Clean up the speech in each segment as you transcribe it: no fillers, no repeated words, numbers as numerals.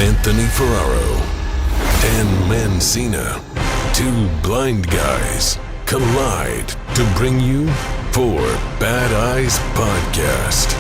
Anthony Ferraro, Dan Mancina. Two blind guys collide to bring you Four Bad Eyes Podcast.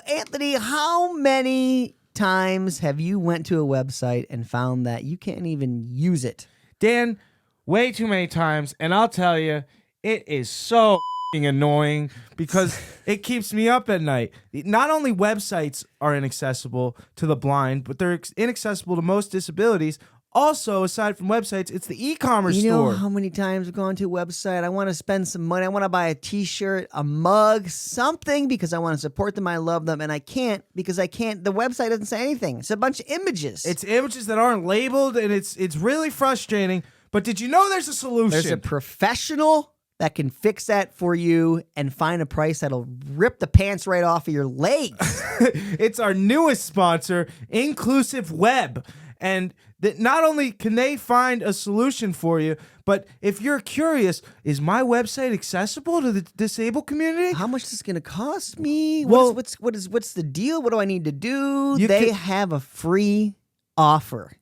Anthony, how many times have you went to a website and found that you can't even use it? Dan, way too many times, and I'll tell you, it is so annoying because it keeps me up at night. Not only websites are inaccessible to the blind, but they're inaccessible to most disabilities. Also, aside from websites, it's the e-commerce store. You know how many times I've gone to a website, I want to spend some money, I want to buy a t-shirt, a mug, something, because I want to support them, I love them, and I can't because the website doesn't say anything. It's a bunch of images. It's images that aren't labeled, and it's really frustrating. But did you know there's a solution? There's a professional that can fix that for you and find a price that'll rip the pants right off of your legs. It's our newest sponsor, Inclusive Web. And that not only can they find a solution for you, but if you're curious, is my website accessible to the disabled community? How much is this going to cost me? Well, what's the deal? What do I need to do? They have a free offer.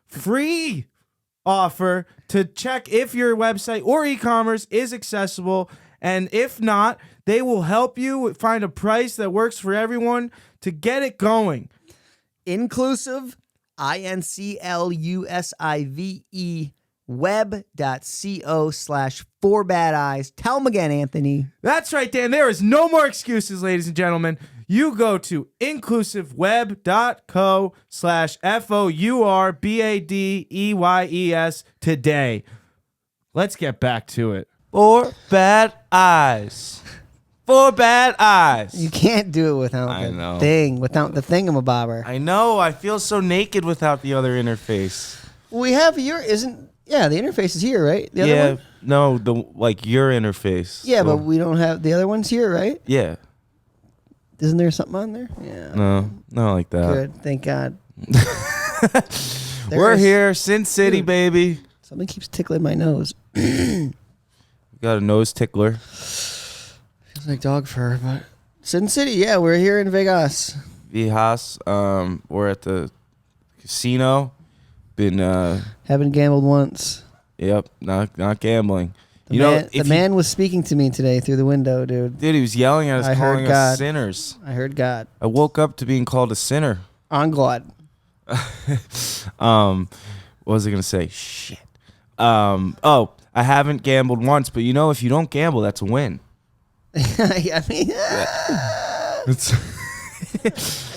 Free offer to check if your website or e-commerce is accessible, and if not, they will help you find a price that works for everyone to get it going. Inclusive, INCLUSIVE web.co/4badeyes. Tell them again, Anthony. That's right, Dan. There is no more excuses, ladies and gentlemen. You go to inclusiveweb.co/FOURBADEYES today. Let's get back to it. Four bad eyes. Four bad eyes. You can't do it without the thing, without the thingamabobber. I know. I feel so naked without the other interface. We have the interface is here, right? The other one? No, your interface. Yeah, but we don't have the other ones here, right? Yeah. Isn't there something on there? Yeah. No, not like that. Good, thank God. We're here, Sin City, baby. Something keeps tickling my nose. We got a nose tickler. Feels like dog fur, but Sin City, yeah, we're here in Vegas. Vegas. We're at the casino. Haven't gambled once. Yep, not gambling. The man was speaking to me today through the window, dude. Dude, he was yelling at us, calling us sinners. I heard God. I woke up to being called a sinner. On God. What was I gonna say? Shit. I haven't gambled once, but if you don't gamble, that's a win. I mean, it's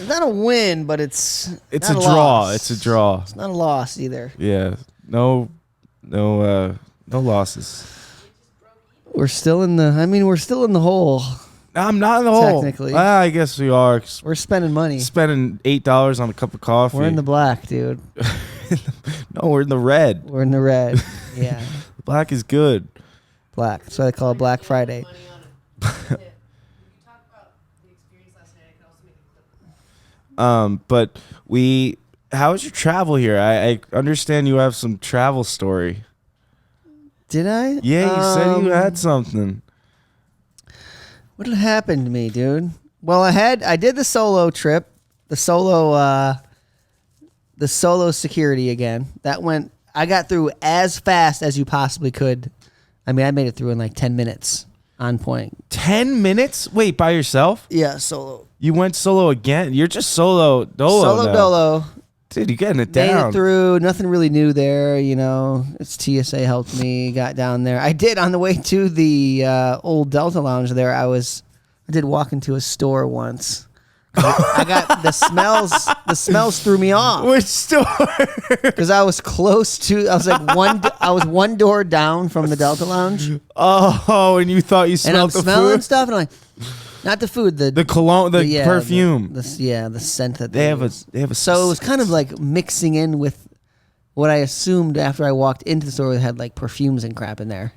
not a win, but it's a draw. Loss. It's a draw. It's not a loss either. Yeah. No losses. We're still in the hole. I'm not in the hole. Technically. I guess we are. We're spending money. Spending $8 on a cup of coffee. We're in the black, dude. No, we're in the red. We're in the red. Yeah. Black is good. Black. That's why they call it Black Friday. But how was your travel here? I understand you have some travel story. Did I? Yeah, you said you had something. What had happened to me, dude? Well, I did the solo trip, the solo security again. I got through as fast as you possibly could. I mean, I made it through in like 10 minutes on point. 10 minutes? Wait, by yourself? Yeah, solo. You went solo again? You're just solo dolo Solo now. dolo. Dude, you're getting it down. Made it through. Nothing really new there, It's TSA helped me. Got down there. I did on the way to the old Delta Lounge there. I did walk into a store once. I got the smells. The smells threw me off. Which store? Because I was close to. I was like I was one door down from the Delta Lounge. Oh, and you thought you smelled the food? And I'm smelling stuff, and I'm like, not the food, the cologne, the perfume. The scent that they have a. So it was kind of like mixing in with what I assumed after I walked into the store. It had like perfumes and crap in there.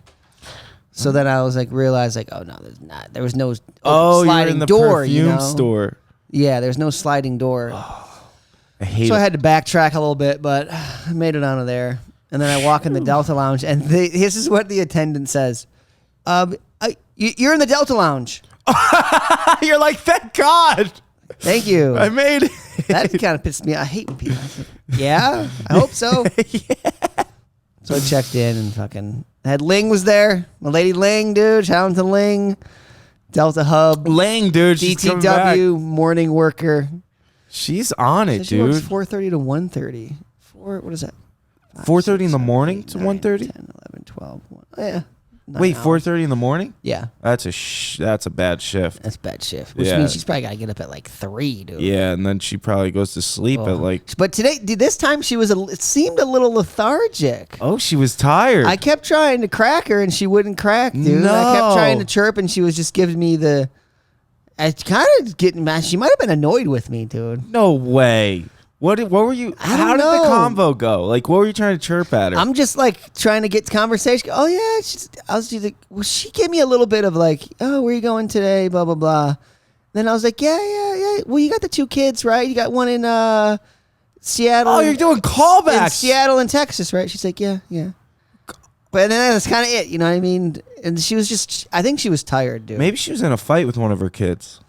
So then I was like, realized like, oh no, there's not. There was no sliding you're in the door. Perfume store. Yeah, there's no sliding door. Oh, I hate it. So I had to backtrack a little bit, but I made it out of there. And then I walk in the Delta Lounge, and this is what the attendant says. You're in the Delta Lounge. You're like, thank God. Thank you. I made it. That kind of pissed me off. I hate when people. Yeah, I hope so. So I checked in and fucking had Ling was there. My lady Ling, dude. Shout out to Ling. Delta Hub. Lang, dude. She's coming back. DTW morning worker. She's on it, She works dude. 4:30 to 1:30. What is that? 4:30 in the morning to 1:30? 10, 11, 12. 1. Oh, yeah. 9 Wait, hours. 4:30 in the morning? Yeah, That's a bad shift. that's a bad shift. Which Yeah. means she's probably got to get up at like 3, dude. Yeah, and then she probably goes to sleep at like. But today, dude, this time she was. It seemed a little lethargic. Oh, she was tired. I kept trying to crack her and she wouldn't crack, dude. I kept No. trying to chirp and she was just giving me the. I kind of getting mad. She might have been annoyed with me, dude. No way. What were you? I don't How did know. the convo go? Like, what were you trying to chirp at her? I'm just like trying to get conversation. Oh yeah, I was just like, well, she gave me a little bit of like, oh, where you going today? Blah blah blah. Then I was like, yeah. Well, you got the 2 kids, right? You got one in Seattle. Oh, you're doing in callbacks. Seattle and Texas, right? She's like, yeah. But then that's kind of it, you know what I mean? And she was just, I think she was tired, dude. Maybe she was in a fight with one of her kids.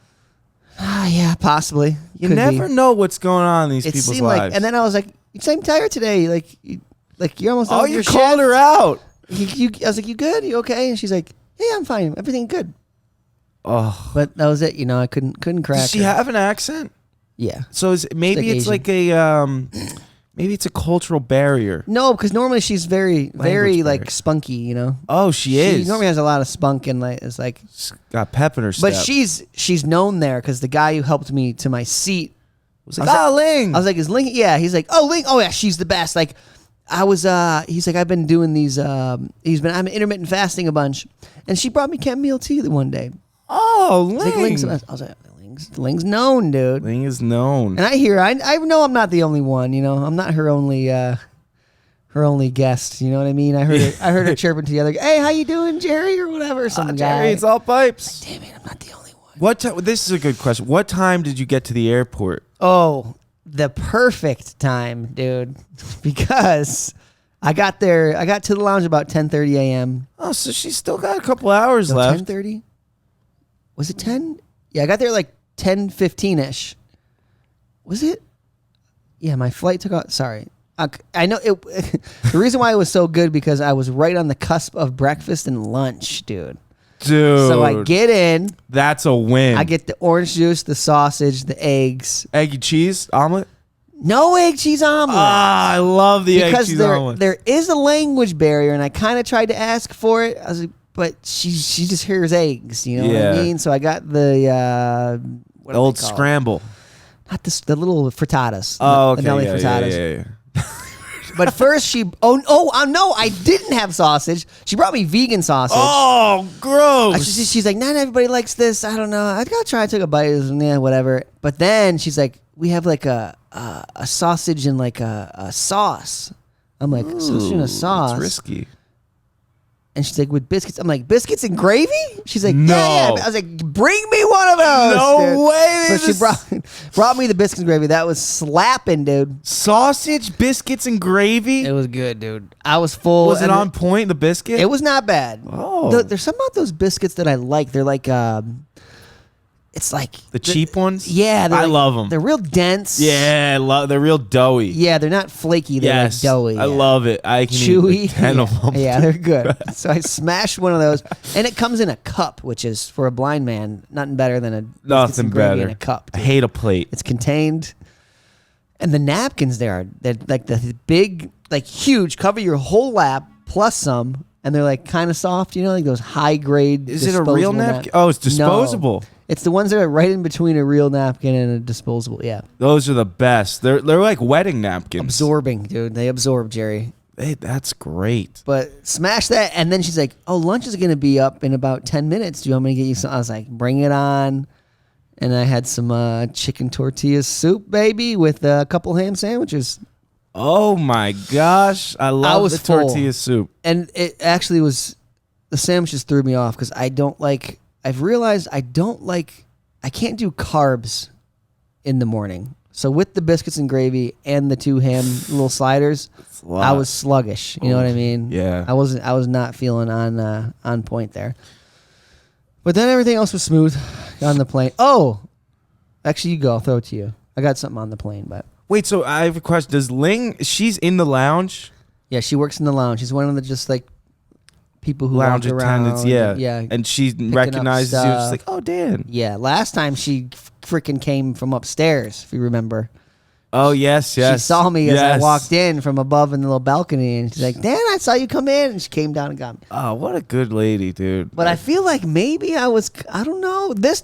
Ah, yeah, possibly. You Could never be. know what's going on in these It people's seemed lives. like, and then I was like, you seem tired today. Like you're almost done oh, with you your called shift. her out. I was like, you good? You okay? And she's like, yeah, I'm fine. Everything good. Oh, But that was it. You know, I couldn't crack. does she her. have an accent? Yeah. So maybe it's like like a maybe it's a cultural barrier. No, because normally she's very barrier. like spunky. You know. Oh, she is. She normally has a lot of spunk and like it's like. She's got pep in her step. But she's known there because the guy who helped me to my seat was like, oh, Ling. I was like, is Ling? Yeah. He's like, oh, Ling. Oh, yeah, she's the best. Like, I was, he's like, I've been doing these, I'm intermittent fasting a bunch. And she brought me chamomile tea the one day. Oh, He's like, Ling. Ling's, I was like, Ling's known, dude. Ling is known. And I know I'm not the only one, you know, I'm not her only guest. You know what I mean? I heard her chirping to the other guy. Hey, how you doing, Jerry? Or whatever. Some guy. Jerry, it's all pipes. Damn it, I'm not the only one. What? This is a good question. What time did you get to the airport? Oh, the perfect time, dude. Because I got to the lounge about 10:30 a.m. Oh, so she's still got a couple hours left. 10:30? Was it 10? Yeah, I got there like 10:15ish. Was it? Yeah, my flight took off. Sorry. I know it. The reason why it was so good because I was right on the cusp of breakfast and lunch, dude. Dude. So I get in. That's a win. I get the orange juice, the sausage, the eggs. eggy cheese omelet. No egg cheese omelet. Ah, I love the egg Because cheese there, omelet. there is a language barrier, and I kind of tried to ask for it. I was like, but she just hears eggs, you know what I Yeah. mean? So I got the what The are old they called? scramble. Not the little frittatas. Oh, okay. The deli Yeah, frittatas. yeah. But first she no, I didn't have sausage. She brought me vegan sausage. Oh, gross. She's like, not everybody likes this. I don't know. I gotta try. I took a bite. And yeah, whatever. But then she's like, we have like a sausage and like a sauce. I'm like, sausage and a sauce. That's risky. And she's like, with biscuits. I'm like, biscuits and gravy? She's like, No. yeah. I was like, bring me one of those. No dude. way. So she brought me the biscuits and gravy. That was slapping, dude. Sausage, biscuits, and gravy. It was good, dude. I was full. Was it and on point? The biscuit. It was not bad. Oh. There's something about those biscuits that I like. They're like, it's like the cheap ones. Yeah, I like, love them. They're real dense. Yeah, they're real doughy. Yeah, they're not flaky. They're Yes, like doughy. I yeah. love it. I can Chewy. eat 10 of them. Yeah, they're good. So I smashed one of those, and it comes in a cup, which is for a blind man, nothing better than a biscuits Nothing and gravy better. in a cup. I dude. hate a plate. It's contained, and the napkins they're like the big, like huge, cover your whole lap plus some, and they're like kind of soft, you know, like those high grade. Is it a real napkin? Oh, it's disposable. No. It's the ones that are right in between a real napkin and a disposable. Yeah, Those are the best. They're like wedding napkins. absorbing, dude. They absorb, Jerry. Hey, that's great. But smash that, and then she's like, "Oh, lunch is gonna be up in about 10 minutes. Do you want me to get you some?" I was like, "Bring it on." And I had some chicken tortilla soup, baby, with a couple ham sandwiches. Oh my gosh, I love was the full. tortilla soup. And it actually was, the sandwiches threw me off because I've realized I can't do carbs in the morning. So with the biscuits and gravy and the 2 ham little sliders, a lot. I was sluggish. You know what I mean? Yeah. I was not feeling on point there. But then everything else was smooth on the plane. Oh, Actually, you go. I'll throw it to you. I got something on the plane, but Wait, so I have a question. Does Ling? She's in the lounge. yeah, she works in the lounge. She's one of the just like people who Lounge walk attendants, around. yeah, Yeah. and she up recognizes you. She's stuff. like, "Oh, Dan." Yeah. Last time she freaking came from upstairs, if you remember. Oh yes. She saw me as I Yes. walked in from above in the little balcony, and she's like, "Dan, I saw you come in," and she came down and got me. Oh, what a good lady, dude. But I feel like maybe I don't know. This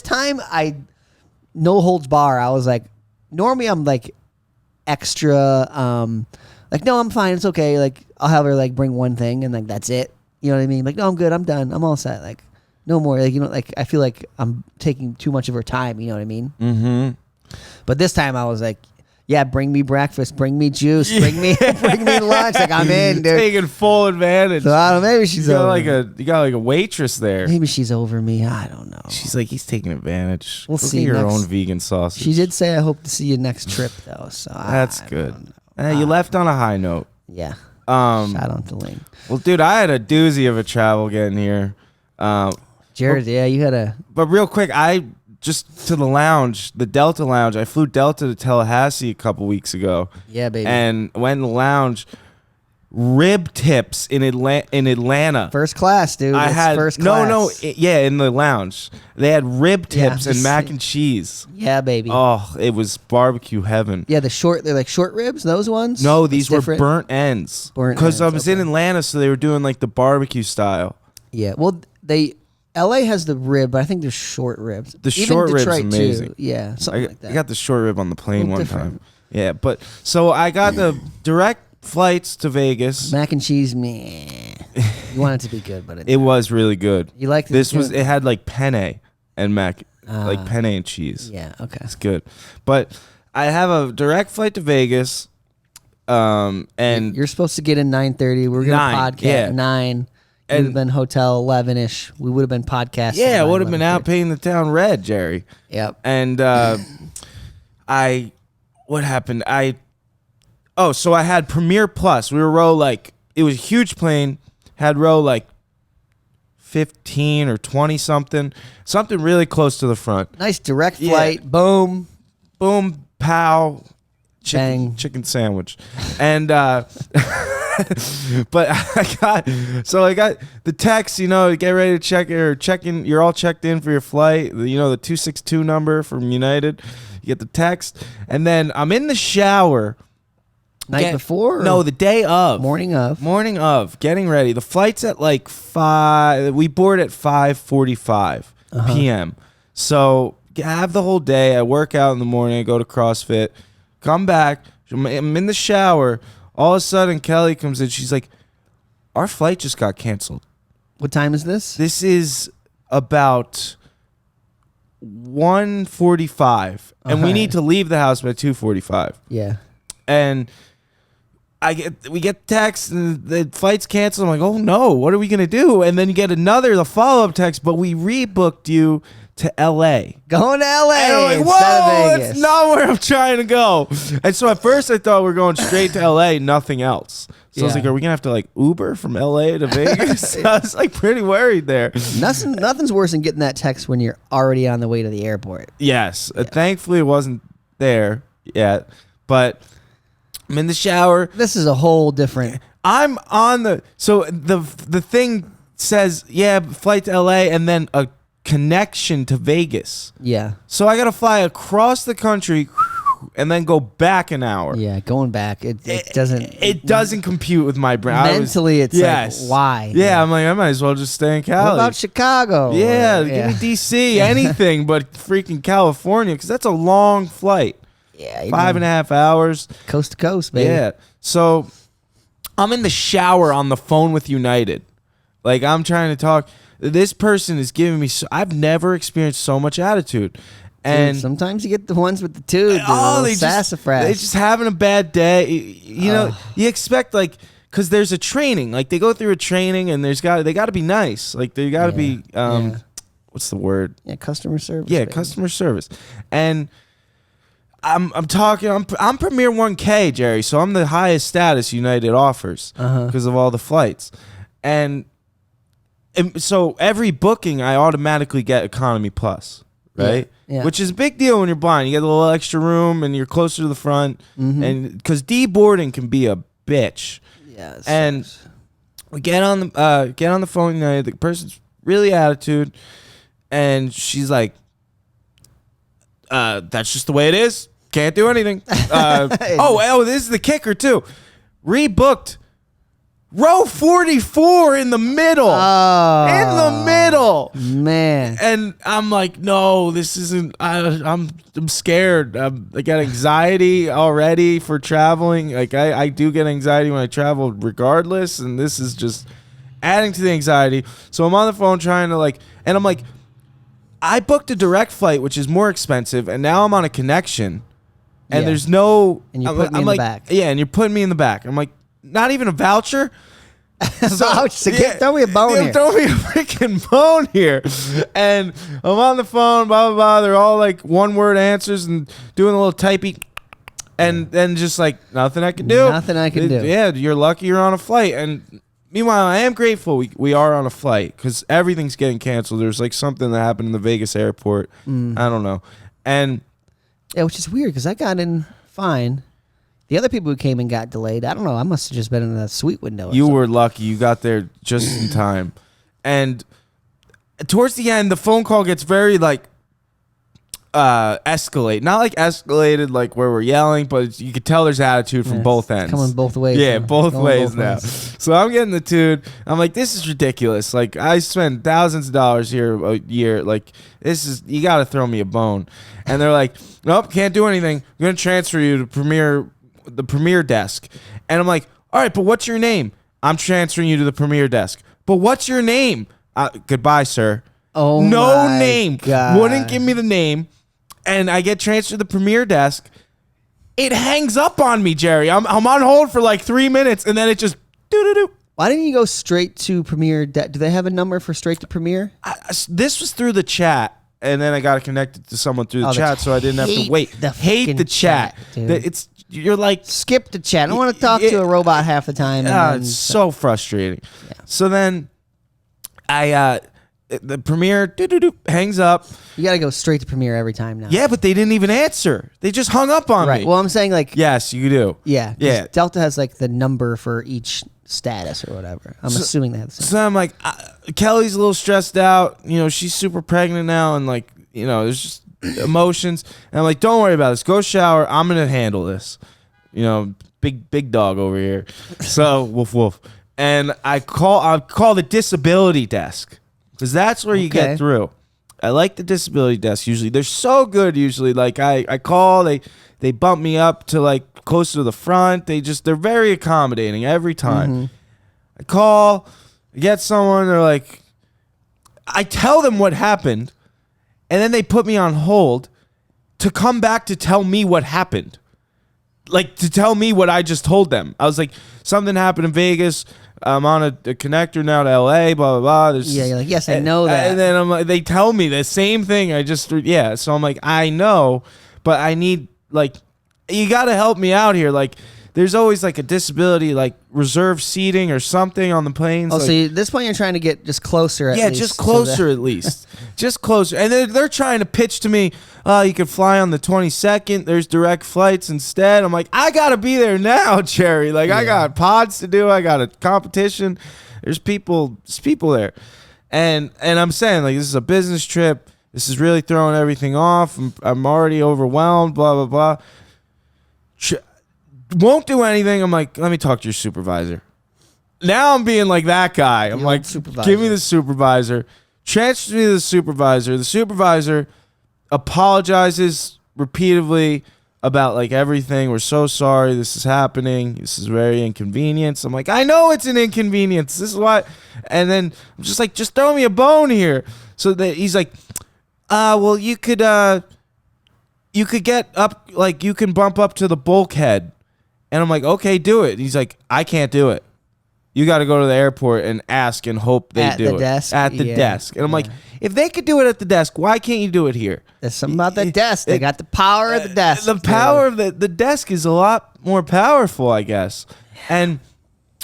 time I no holds bar. I was like, normally I'm like extra, like, no, I'm fine. It's okay. Like, I'll have her like bring one thing and like, that's it. You know what I mean? Like, no, I'm good. I'm done. I'm all set. Like, no more. Like, you know, like I feel like I'm taking too much of her time. You know what I mean? Mm-hmm. But this time I was like, yeah, bring me breakfast, bring me juice, bring me lunch. Like, I'm in, dude. Taking full advantage. So I don't know, maybe she's you got over. you got like a waitress there. Maybe she's over me. I don't know. She's like, he's taking advantage. We'll Go see get your next- own vegan sausage. She did say, I hope to see you next trip, though. So That's I good. don't know. You left on a high note. Yeah. Um, Shout out to Ling. well, dude, I had a doozy of a travel getting here. Jared, yeah, you had a. But real quick, I just to the lounge, the Delta Lounge. I flew Delta to Tallahassee a couple weeks ago. Yeah, baby. And went in the lounge. Rib tips in Atlanta. First class, dude. I It's had first class. in the lounge. They had rib Yeah, tips and just mac saying. and cheese. Yeah, baby. Oh, it was barbecue heaven. Yeah, they're like short ribs, those ones? No, That's these were different? burnt ends. Burnt Because I ends, was okay. in Atlanta, so they were doing like the barbecue style. Yeah, well, LA has the rib, but I think there's short ribs. The Even short rib's Detroit, amazing. Too. Yeah, something like that. I got the short rib on the plane Little one different. time. Yeah, but so I got the direct flights to Vegas. Mac and cheese, meh. You want it to be good, but It was really good. You liked it? This was good? it had like penne and mac, like penne and cheese. Yeah, okay. It's good. But I have a direct flight to Vegas. And You're supposed to get in 9:30. We're gonna 9, podcast yeah. 9. Would And- have been hotel 11ish. We would have been podcasting. yeah, I by would have been out 11:30. painting the town red, Jerry. Yep. And what happened? So I had Premier Plus. We were row like, it was a huge plane, had row like 15 or 20 something really close to the front. Nice direct Yeah. flight. Boom. Boom, pow, Bang. chicken sandwich. And but I got the text, get ready to check in. You're all checked in for your flight. The 262 number from United. You get the text, and then I'm in the shower. Night before? Or No, the day of. morning of. Morning of, getting ready. The flight's at like 5. We board at 5:45 p.m. So I have the whole day. I work out in the morning. I go to CrossFit. Come back. I'm in the shower. All of a sudden, Kelly comes in. She's like, "Our flight just got canceled." What time is this? This is about 1:45, and we Okay. need to leave the house by 2:45. Yeah. And we get text and the flight's canceled. I'm like, oh no, what are we gonna do? And then you get the follow-up text, but we rebooked you to LA. Going to LA. And I'm like, instead of whoa, Vegas. that's not where I'm trying to go. And so at first I thought we were going straight to LA, nothing else. So I was Yeah. like, are we gonna have to like Uber from LA to Vegas? I was like pretty worried there. Nothing's worse than getting that text when you're already on the way to the airport. Yes. Thankfully it wasn't there yet. But I'm in the shower. This is a whole different. I'm on the thing says, yeah, flight to LA and then a connection to Vegas. Yeah. So I got to fly across the country and then go back an hour. Yeah. Going back, it doesn't. It doesn't compute with my brain. Mentally, it's like, why? Yeah, I'm like, I might as well just stay in Cali. What about Chicago? Yeah, Or- give me DC, anything but freaking California, because that's a long flight. Yeah. you 5.5 hours. coast to coast, baby. Yeah. So I'm in the shower on the phone with United. Like, I'm trying to talk. This person is giving me, I've never experienced so much attitude. Dude, And sometimes you get the ones with the tube. they sassafras. just having a bad day. You know, you expect like, because there's a training. Like, they go through a training and they got to be nice. Like, they got to be, Yeah. what's the word? Yeah, customer service. Yeah, baby. customer service. And I'm talking. I'm Premier 1K, Jerry. So I'm the highest status United offers because of all the flights, and so every booking I automatically get economy plus, right? Yeah. Which is a big deal when you're blind. You get a little extra room and you're closer to the front. And because deboarding can be a bitch. Yeah. And we get on the phone tonight. The person's really attitude, and she's like, "That's just the way it is. Can't do anything." Oh, this is the kicker too. Rebooked row 44 in the middle. In the middle, man. and I'm like, no, this isn't. I'm scared. I got anxiety already for traveling. Like I do get anxiety when I travel, regardless, and this is just adding to the anxiety. So I'm on the phone trying to and I'm like, I booked a direct flight, which is more expensive, and now I'm on a connection, and there's no. And you're putting me in the back. Yeah, and you're putting me in the back. I'm like, not even a voucher. Throw me a bone here. Throw me a freaking bone here. And I'm on the phone, blah, blah, blah. They're all like one-word answers and doing a little typey. And then just like, nothing I can do. Nothing I can do. Yeah, you're lucky you're on a flight. And meanwhile, I am grateful we are on a flight because everything's getting canceled. There's like something that happened in the Vegas airport. I don't know. And yeah, which is weird because I got in fine. The other people who came and got delayed, I don't know. I must have just been in a suite window. You were lucky. You got there just in time. And towards the end, the phone call gets very escalate. Not like escalated like where we're yelling, but you could tell there's attitude from both ends. Coming both ways. Yeah, both ways both now. ways. So I'm getting the dude. I'm like, this is ridiculous. Like I spend thousands of dollars here a year. Like you got to throw me a bone. And they're like, nope, can't do anything. I'm going to transfer you to the Premier desk. And I'm like, all right, but what's your name? I'm transferring you to the Premier desk. But what's your name? Goodbye, sir. Oh, no my name. God. Wouldn't give me the name. And I get transferred to the Premier desk. It hangs up on me, Jerry. I'm on hold for like 3 minutes, and then it just doo-doo-doo. Why didn't you go straight to Premier? Do they have a number for straight to Premier? This was through the chat. And then I got connected to someone through the chat, so I didn't have to wait. Hate the chat. Dude. You're like, skip the chat. I don't want to talk to a robot half the time. It's so frustrating. Yeah. So then the Premier hangs up. You got to go straight to Premier every time now. Yeah, but they didn't even answer. They just hung up on me. Well, I'm saying yes, you do. Yeah. Yeah. Delta has the number for each status or whatever. I'm assuming they have the same. So I'm like, Kelly's a little stressed out. She's super pregnant now, and there's just emotions. And I'm like, don't worry about this. Go shower. I'm gonna handle this. Big dog over here. So woof woof. And I call the disability desk because that's where you get through. I like the disability desk usually. They're so good usually. Like I call, they bump me up to closer to the front. They're very accommodating every time. I call, I get someone, they're like, I tell them what happened, and then they put me on hold to come back to tell me what happened. To tell me what I just told them. I was like, something happened in Vegas. I'm on a connector now to LA, blah, blah, blah. You're like, yes, I know that. And then I'm like, they tell me the same thing. So I'm like, I know, but I need, you got to help me out here. There's always a disability, reserved seating or something on the planes. Oh, so at this point you're trying to get just closer at least. Yeah, just closer at least. Just closer. And they're trying to pitch to me, you could fly on the 22nd. There's direct flights instead. I'm like, I got to be there now, Jerry. I got pods to do. I got a competition. There's people there. And I'm saying, this is a business trip. This is really throwing everything off. I'm already overwhelmed, blah, blah, blah. Won't do anything. I'm like, let me talk to your supervisor. Now I'm being like that guy. I'm like, give me the supervisor. Transfer me to the supervisor. The supervisor apologizes repeatedly about everything. We're so sorry this is happening. This is very inconvenience. I'm like, I know it's an inconvenience. This is why. And then I'm just like, just throw me a bone here. So that he's like, well, you could get up, you can bump up to the bulkhead. And I'm like, okay, do it. He's like, I can't do it. You got to go to the airport and ask and hope they do it. At the desk. And I'm like, if they could do it at the desk, why can't you do it here? There's something about the desk. They got the power of the desk. The power of the desk is a lot more powerful, I guess. And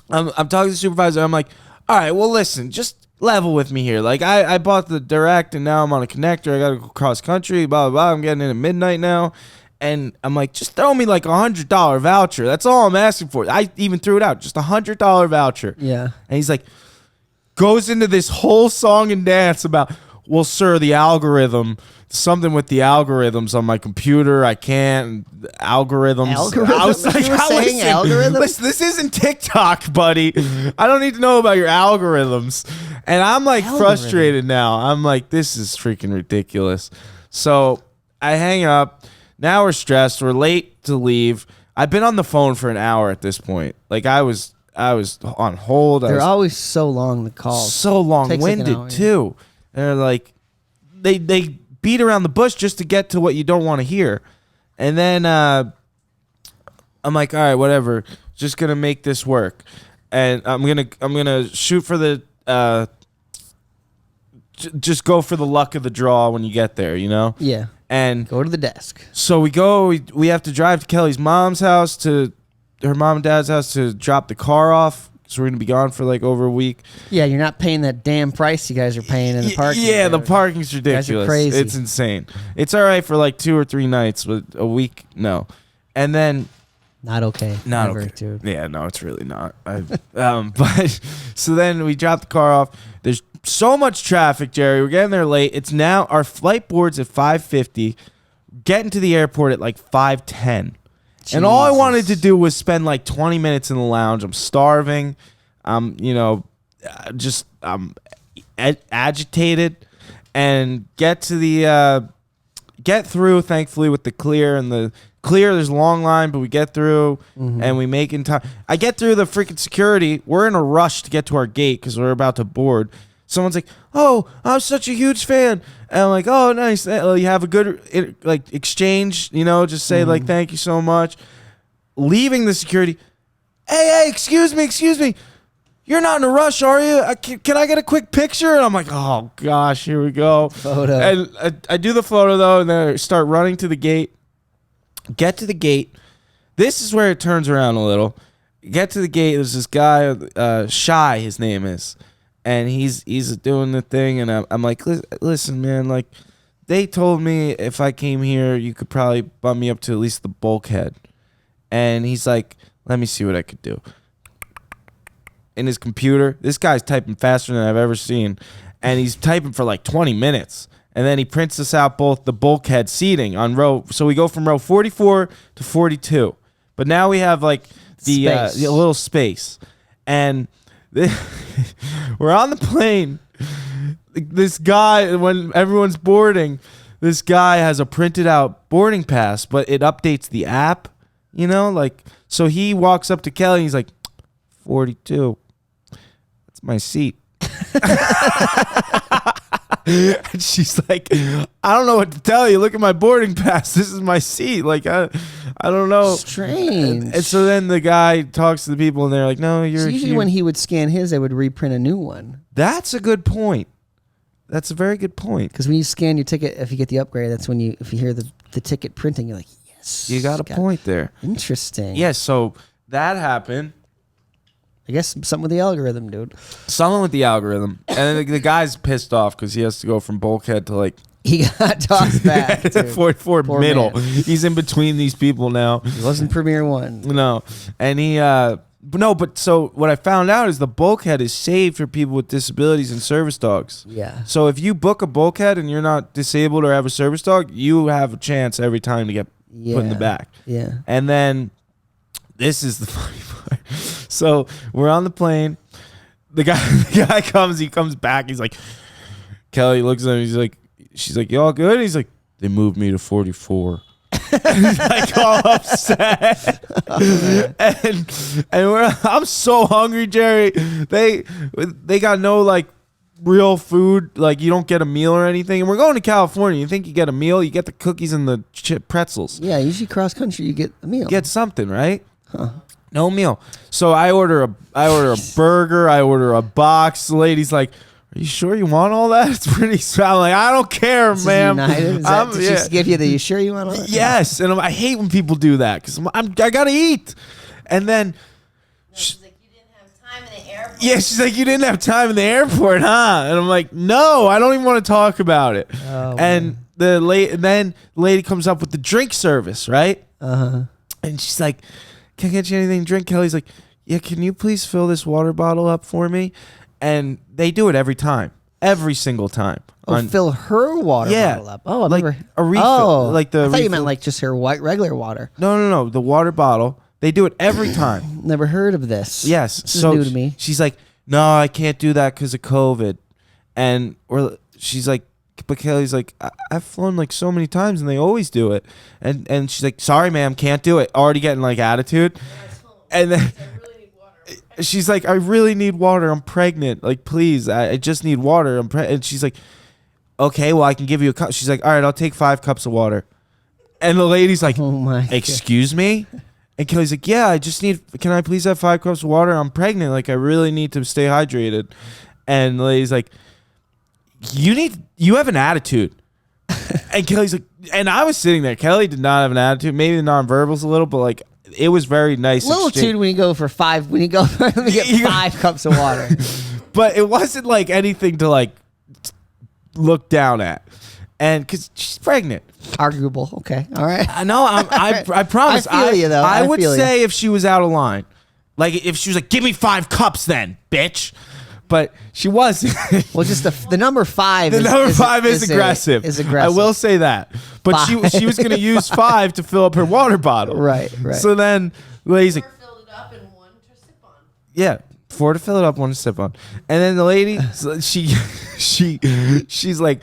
I'm talking to the supervisor. I'm like, all right, well, listen, just level with me here. Like I bought the direct and now I'm on a connector. I got to go cross country, blah, blah, blah. I'm getting in at midnight now. And I'm like, just throw me like $100 voucher. That's all I'm asking for. I even threw it out, just $100 voucher. Yeah. And he's like, goes into this whole song and dance about, well, sir, the algorithm, something with the algorithms on my computer. I can't algorithms. Algorithms? I was like, You were saying algorithms? Listen, this isn't TikTok, buddy. I don't need to know about your algorithms. And I'm like frustrated now. I'm like, this is freaking ridiculous. So I hang up. Now we're stressed. We're late to leave. I've been on the phone for an hour at this point. Like I was on hold. They're always so long, the calls. So long-winded, Takes like an hour, too. They're like, they beat around the bush just to get to what you don't want to hear. And then I'm like, all right, whatever. Just gonna make this work. And I'm gonna shoot for the just go for the luck of the draw when you get there, you know? Yeah. And Go to the desk. so we go, we have to drive to Kelly's mom's house, to her mom and dad's house, to drop the car off. So we're going to be gone for like over a week. Yeah, you're not paying that damn price you guys are paying in the parking. Yeah, the parking's ridiculous. You guys are crazy. It's insane. It's all right for like 2 or 3 nights, but a week, no. And then... Not okay. Not Never, okay. dude. Yeah, no, it's really not. But so then we drop the car off. There's so much traffic, Jerry. We're getting there late. It's now, our flight board's at 5:50. Getting to the airport at like 5:10. And all I wanted to do was spend like 20 minutes in the lounge. I'm starving. I'm agitated, and get to the get through, thankfully, with the clear. And the clear, there's a long line, but we get through, and we make in time. I get through the freaking security. We're in a rush to get to our gate because we're about to board. Someone's like, "Oh, I'm such a huge fan," and I'm like, "Oh, nice. You have a good like exchange, you know? Just say like, thank you so much." Leaving the security, hey, excuse me. You're not in a rush, are you? Can I get a quick picture? And I'm like, oh gosh, here we go. Photo. And I do the photo though, and then I start running to the gate. Get to the gate. This is where it turns around a little. Get to the gate. There's this guy, Shy, his name is, and he's doing the thing, and I'm like, listen, man, like, they told me if I came here, you could probably bump me up to at least the bulkhead. And he's like, let me see what I could do. In his computer, this guy's typing faster than I've ever seen, and he's typing for like 20 minutes. And then he prints us out both the bulkhead seating on row. So we go from row 44 to 42. But now we have like the little space. And we're on the plane. This guy, when everyone's boarding, this guy has a printed out boarding pass, but it updates the app, you know? Like, so he walks up to Kelly and he's like, 42. That's my seat. And she's like, I don't know what to tell you. Look at my boarding pass. This is my seat. Like, I don't know. Strange. And so then the guy talks to the people, and they're like, no, you're So usually here. when he would scan his, they would reprint a new one. That's a good point. That's a very good point. Because when you scan your ticket, if you get the upgrade, that's when if you hear the ticket printing, you're like, yes. You got a point there. Interesting. Yes, so that happened. I guess something with the algorithm, dude. Something with the algorithm. And then the guy's pissed off because he has to go from bulkhead to like He got tossed back. Dude. 44 Poor middle. man. He's in between these people now. He wasn't Premiere 1. No. And he but so what I found out is the bulkhead is saved for people with disabilities and service dogs. Yeah. So if you book a bulkhead and you're not disabled or have a service dog, you have a chance every time to get put in the back. Yeah. And then this is the funny part. So we're on the plane. The guy comes back. He's like, Kelly looks at him. She's like, you all good? He's like, they moved me to 44. And he's like all upset. And I'm so hungry, Jerry. They got no like real food. Like you don't get a meal or anything. And we're going to California. You think you get a meal? You get the cookies and the pretzels. Yeah, usually cross country you get a meal. Get something, right? Huh. No meal. So I order a burger. I order a box. The lady's like, are you sure you want all that? It's pretty I'm like, I don't care, ma'am. Did she give you the, you sure you want all that? Yes. And I hate when people do that because I got to eat. And then... She's like, you didn't have time in the airport. Yeah, she's like, you didn't have time in the airport, huh? And I'm like, no, I don't even want to talk about it. Oh, and then the lady comes up with the drink service, right? Uh-huh. And she's like, can I get you anything to drink? Kelly's like, yeah, can you please fill this water bottle up for me? And they do it every time. Every single time. Fill her water bottle up. Oh, I like never. a refill. Oh, like the I thought you refill. meant like just her white regular water. No. The water bottle. They do it every time. Never heard of this. Yes. This is So new to me. she's like, no, I can't do that because of COVID. And she's like, but Kelly's like, I've flown like so many times and they always do it. And she's like, sorry, ma'am, can't do it. Already getting like attitude. And then she's like, I really need water. I'm pregnant. Like, please, I just need water. And she's like, okay, well, I can give you a cup. She's like, all right, I'll take 5 cups of water. And the lady's like, Oh my. excuse me? And Kelly's like, yeah, I just need, can I please have 5 cups of water? I'm pregnant. Like, I really need to stay hydrated. And the lady's like, you have an attitude. And Kelly's like, and I was sitting there. Kelly did not have an attitude. Maybe the nonverbals a little, but like, it was very nice. Little exchange. tune when you go for 5. When you go for let me get 5 cups of water. But it wasn't like anything to like look down at. And because she's pregnant. Arguable. Okay. All right. I know. I promise. I feel you, though. I would feel say if she was out of line, like if she was like, "Give me 5 cups, then, bitch," but she wasn't. Well, just the number 5. The number 5 is aggressive. Is aggressive. I will say that. But she was going to use 5 to fill up her water bottle. Right. So then, the lady's like, Filled it up and 1 to sip on. yeah. 4 to fill it up, 1 to sip on, and then the lady, so she's like,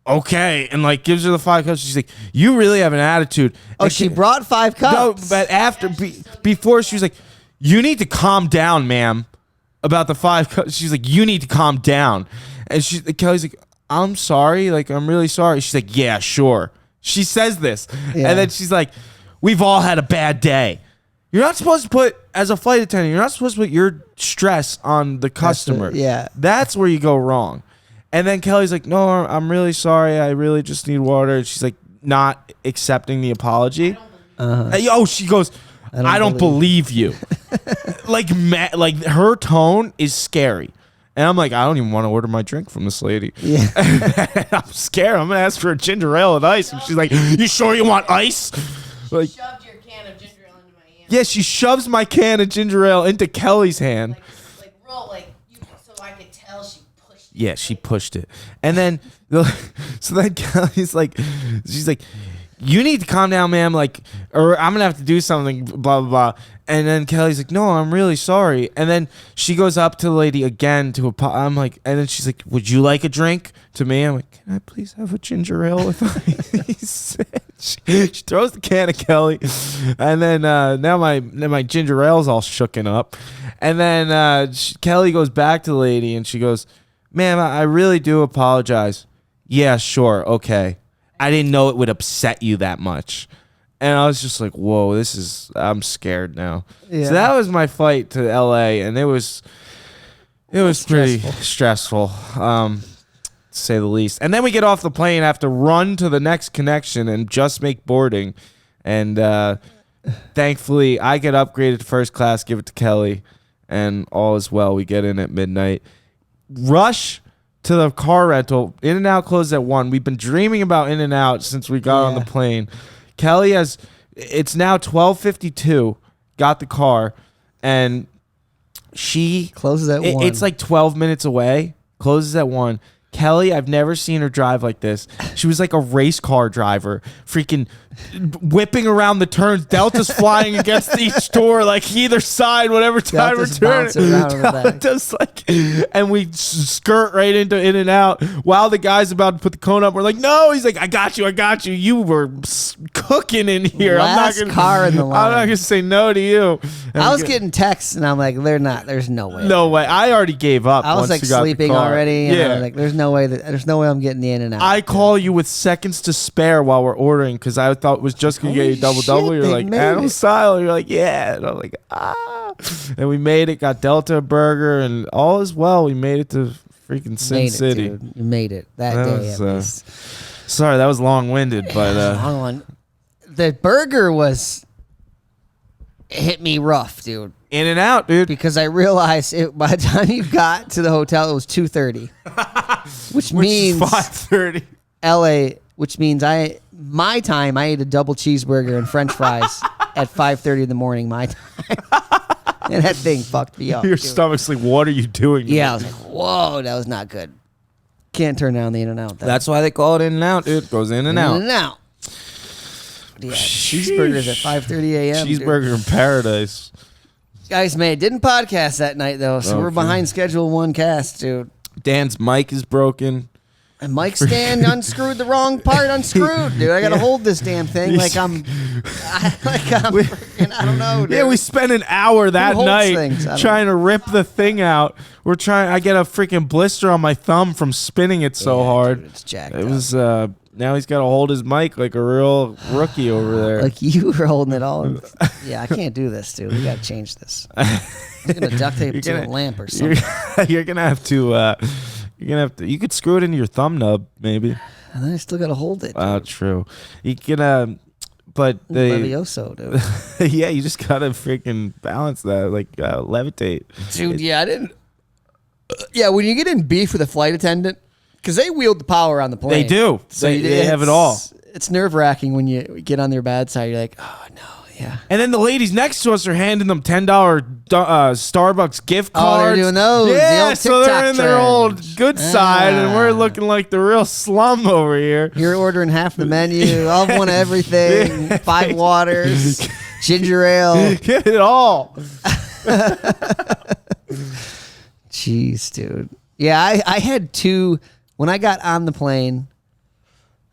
okay, and like gives her the 5 cups. She's like, you really have an attitude. Oh, And she brought 5 cups. No, but after before she was like, you need to calm down, ma'am, about the 5 cups. She's like, you need to calm down, and Kelly's like, I'm sorry, like I'm really sorry. She's like, yeah, sure. She says this, Yeah. and then she's like, we've all had a bad day. You're not supposed to put, as a flight attendant, you're not supposed to put your stress on the customer. yeah. That's where you go wrong. And then Kelly's like, no, I'm really sorry. I really just need water. And she's like, not accepting the apology. Oh, she goes, I don't believe you. like her tone is scary. And I'm like, I don't even want to order my drink from this lady. Yeah. I'm scared. I'm going to ask for a ginger ale and ice. And she's like, you sure you want ice? Like, Shoved your can of ginger ale into my hand. yeah, she shoves my can of ginger ale into Kelly's hand. Like roll, like you, so I could tell she pushed it. Yeah, she pushed it. And then, so then Kelly's like, she's like, you need to calm down, ma'am. Like, or I'm going to have to do something, blah, blah, blah. And then Kelly's like, no, I'm really sorry. And then she goes up to the lady again I'm like, and then she's like, would you like a drink? To me, I'm like, can I please have a ginger ale with ice? She throws the can at Kelly. And then now my ginger ale's all shooken up. And then Kelly goes back to the lady and she goes, ma'am, I really do apologize. Yeah, sure. Okay. I didn't know it would upset you that much. And I was just like, whoa, I'm scared now. Yeah. So that was my flight to LA, and it was pretty stressful, to say the least. And then we get off the plane, have to run to the next connection and just make boarding. And thankfully, I get upgraded to first class, give it to Kelly, and all is well. We get in at midnight. Rush to the car rental. In-N-Out closed at 1. We've been dreaming about In-N-Out since we got on the plane. Kelly it's now 12:52, got the car, and she Closes at 1. It's like 12 minutes away, closes at 1. Kelly, I've never seen her drive like this. She was like a race car driver, freaking whipping around the turns. Delta's flying against each door, like either side, whatever time we're Delta's turning. bouncing around on the back. Delta's like, and we skirt right into In-N-Out while the guy's about to put the cone up. We're like, no. He's like, I got you. You were cooking in here. Last I'm not gonna, car in the I'm line. not gonna say no to you. And I was getting texts and I'm like, there's no way. no way. I already gave up. I was once like we got the sleeping car. already. And I Yeah. was like, there's no way I'm getting the In-N-Out. I call you with seconds to spare while we're ordering because I thought it was just gonna get you double. shit, You're they like made animal it. style. You're like yeah, and I'm like and we made it. Got Delta a burger and all is well. We made it to freaking Sin made City. it, dude. You made it that That day was, at least. Sorry, that was long winded, but Long one. The burger hit me rough, dude. In and out, dude. because I realized by the time you got to the hotel, it was 2:30, which means 5:30. LA, which means my time, I ate a double cheeseburger and French fries at 5:30 in the morning, my time. And that thing fucked me up. Your dude. stomach's like, what are you doing? Yeah, I was like, whoa, that was not good. Can't turn down the In and Out. That's why they call it In and Out, dude. Goes in and out. In and Out. Yeah, cheeseburgers at 5:30 a.m. Cheeseburger in paradise. Guys, man, didn't podcast that night though, so we're Okay. behind schedule one cast, dude. Dan's mic is broken. And Mike Stan unscrewed the wrong part, unscrewed, dude. I gotta hold this damn thing like I'm freaking, I don't know, dude. Yeah, we spent an hour that holds night things? I don't trying to rip the thing out. I get a freaking blister on my thumb from spinning it so hard. Dude, it's jacked It up. was now he's got to hold his mic like a real rookie over there. Like you were holding it all. Yeah, I can't do this, dude. We gotta change this. I'm gonna duct tape it to a lamp or something. You're gonna have to. You could screw it into your thumb nub, maybe. And then I still gotta hold it. True. You can. But Levioso, dude. yeah, you just gotta freaking balance that, like levitate. Dude, yeah, I didn't. Yeah, when you get in beef with a flight attendant, because they wield the power on the plane. They do. They have it all. It's nerve wracking when you get on their bad side. You're like, oh no, yeah. And then the ladies next to us are handing them $10 Starbucks gift Oh, cards. they're doing those. The Yeah, old so they're TikTok in their trend. old good side, and we're looking like the real slum over here. You're ordering half the menu. I'll have one of everything. 5 waters, ginger ale. Get it all. Jeez, dude. Yeah, I had 2. When I got on the plane,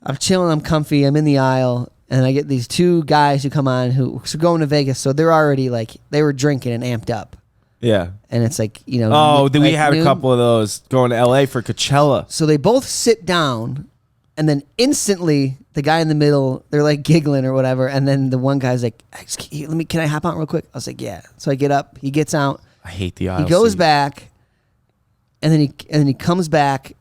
I'm chilling, I'm comfy, I'm in the aisle, and I get these 2 guys who come on who are going to Vegas, so they're already like, they were drinking and amped up. Yeah. And it's like, you know. Oh, we like had noon. a couple of those going to LA for Coachella. So they both sit down, and then instantly the guy in the middle, they're like giggling or whatever, and then the one guy's like, can I hop out real quick? I was like, yeah. So I get up, he gets out, I hate the aisle he goes seat. back, and then he comes back,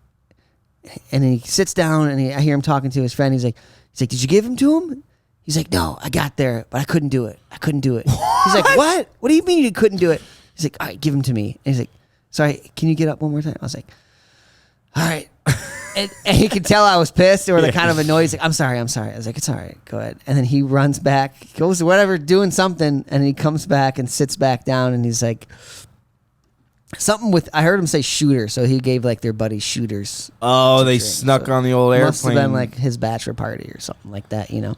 and then he sits down, and I hear him talking to his friend. He's like, did you give him to him? He's like, no, I got there, but I couldn't do it. He's like, what? What do you mean you couldn't do it? He's like, all right, give him to me. And he's like, sorry, can you get up one more time? I was like, all right. And he could tell I was pissed or like kind of annoyed. He's like, I'm sorry. I was like, it's all right, go ahead. And then he runs back, goes to whatever, doing something, and he comes back and sits back down, and he's like, something with, I heard him say shooter, so he gave like their buddy shooters. Oh, they drink. snuck So on the old airplane. Must have been like his bachelor party or something like that, you know?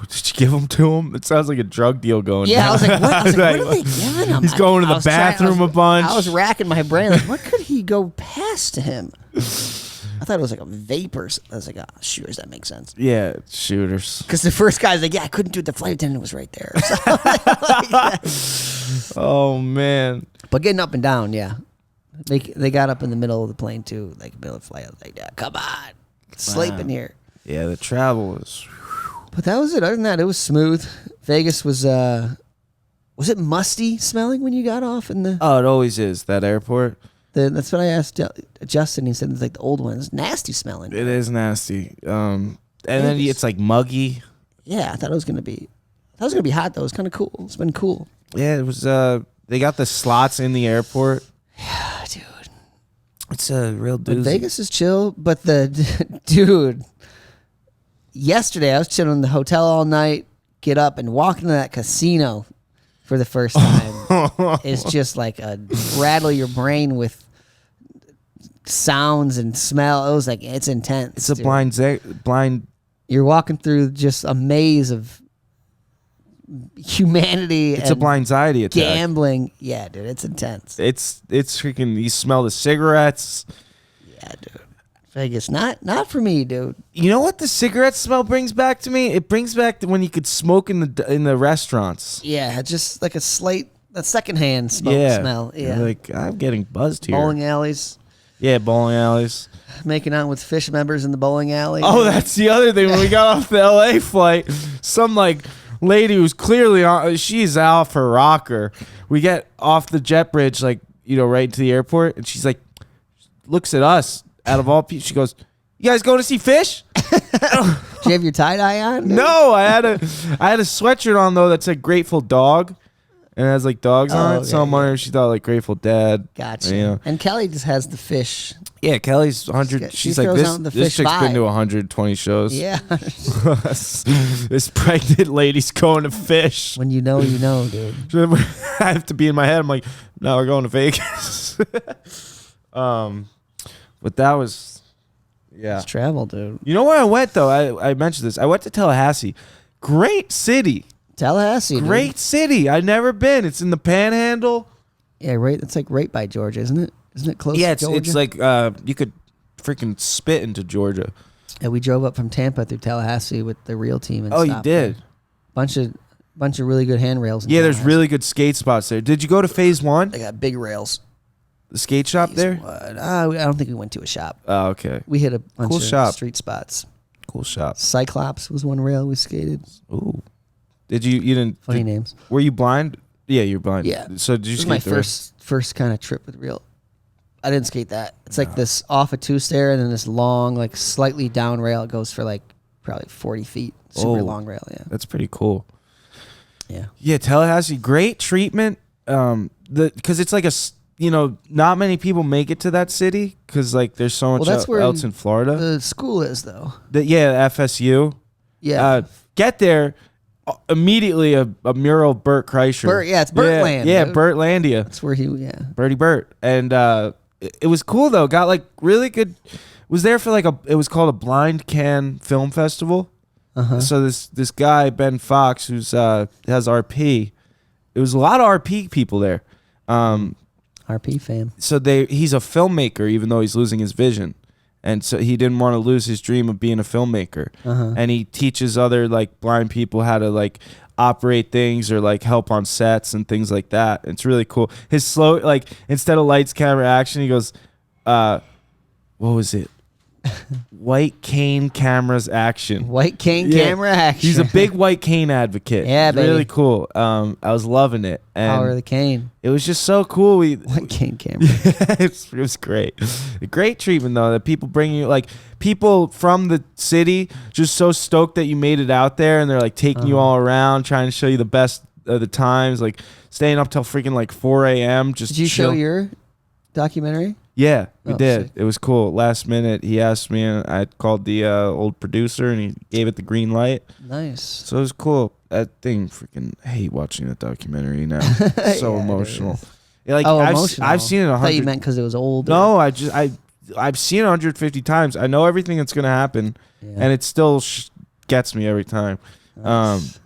Did you give them to him? It sounds like a drug deal going Yeah, down. I was like, what? I was like, what are they giving him? He's going to I the was trying- bathroom a bunch. I was racking my brain, like, what could he go past to him? I thought it was like a vapor. I was like, oh, shooters, that makes sense. Yeah, shooters. Because the first guy's like, yeah, I couldn't do it. The flight attendant was right there. Like that. Oh, man. But getting up and down, yeah. They got up in the middle of the plane, too, like middle of the flight. I was like, yeah, come on. Sleeping here. Yeah, the travel was... But that was it. Other than that, it was smooth. Vegas was it musty smelling when you got off in the... Oh, it always is, that airport. That's what I asked Justin. He said it's like the old one. It's nasty smelling. It is nasty. And then it's like muggy. Yeah, I thought it was gonna be hot though. It's kind of cool. It's been cool. Yeah, it was. They got the slots in the airport. Yeah, dude. It's a real But doozy. Vegas is chill, but dude. Yesterday I was chilling in the hotel all night. Get up and walk into that casino for the first time. It's just like a rattle your brain with sounds and smell. It was like, it's intense. It's a dude. blind. You're walking through just a maze of humanity. It's a blindsiety attack. Gambling. Yeah, dude, it's intense. It's freaking. You smell the cigarettes. Yeah, dude. Vegas, not for me, dude. You know what the cigarette smell brings back to me? It brings back when you could smoke in the restaurants. Yeah, just like a secondhand smoke smell. Yeah, You're like, I'm getting buzzed here. bowling alleys, Yeah, bowling alleys. making out with fish members in the bowling alley. Oh, that's the other thing. When we got off the LA flight, some like lady who's clearly she's off her rocker. We get off the jet bridge, like, you know, right into the airport, and she's like, looks at us out of all people. She goes, "You guys going to see fish?" Did you have your tie dye on? dude? No, I had a sweatshirt on though that said Grateful Dog, and it has like dogs on Oh, it. So yeah, I'm wondering if she thought like Grateful Dead. Gotcha. Yeah. And Kelly just has the fish. Yeah, Kelly's 100. She She's like throws this. out the This fish chick's been vibe. to 120 shows. Yeah. This pregnant lady's going to fish. When you know, dude. I have to be in my head. I'm like, no, we're going to Vegas. But that was, yeah. It's travel, dude. You know where I went though? I mentioned this. I went to Tallahassee. Great city. Tallahassee, Great dude. city. I've never been. It's in the Panhandle. Yeah, right. It's like right by Georgia, isn't it? Isn't it close Yeah, to Georgia? it's like you could freaking spit into Georgia. And we drove up from Tampa through Tallahassee with the real team. And Oh, you stopped did? there. Bunch of really good handrails. in Yeah, there's Tallahassee. really good skate spots there. Did you go to Phase 1? They got big rails. The skate shop there? What? I don't think we went to a shop. Oh, okay. We hit a bunch Cool of shop. street spots. Cool shop. Cyclops was one rail we skated. Ooh. Did you didn't Funny did- names. Were you blind? Yeah, you're blind. Yeah. So did you This was skate my there? first kind of trip with real. I didn't skate that. It's like this off a two stair and then this long, like slightly down rail. It goes for like probably 40 feet. Super Oh. long rail. Yeah. That's pretty cool. Yeah. Yeah, Tallahassee, great treatment. Because it's like not many people make it to that city because like there's so much Well, that's where else in Florida. The school is though. FSU. Yeah. Get there immediately. A mural of Bert Kreischer. It's Bertland. Yeah, dude. Bertlandia. That's where he. Bertie Bert, and it was cool though. Got like really good. Was there for like it was called a Blind Can Film Festival. Uh-huh. So this guy Ben Fox, who's has RP, it was a lot of RP people there. RP fam. So he's a filmmaker, even though he's losing his vision, and so he didn't want to lose his dream of being a filmmaker. Uh-huh. And he teaches other like blind people how to like operate things or like help on sets and things like that. It's really cool. His slow, like instead of lights, camera, action, he goes, what was it? White cane cameras action. White cane Yeah. camera action. He's a big white cane advocate. Yeah, It's really baby. cool. I was loving it, and Power of the cane. it was just so cool. White cane camera. It was great. Great treatment though. That people bring you like people from the city, just so stoked that you made it out there, and they're like taking you all around, trying to show you the best of the times, like staying up till freaking like 4 a.m. Just Did you show chill. your documentary? Yeah, we Oh, did. sick. It was cool. Last minute, he asked me, and I called the old producer, and he gave it the green light. Nice. So it was cool. That thing, freaking hate watching that documentary now. So Yeah, it emotional. is. Yeah, like Emotional. I've seen it I thought you 100. meant because it was old. No, I've seen it 150 times. I know everything that's gonna happen, Yeah. and it still gets me every time. Nice.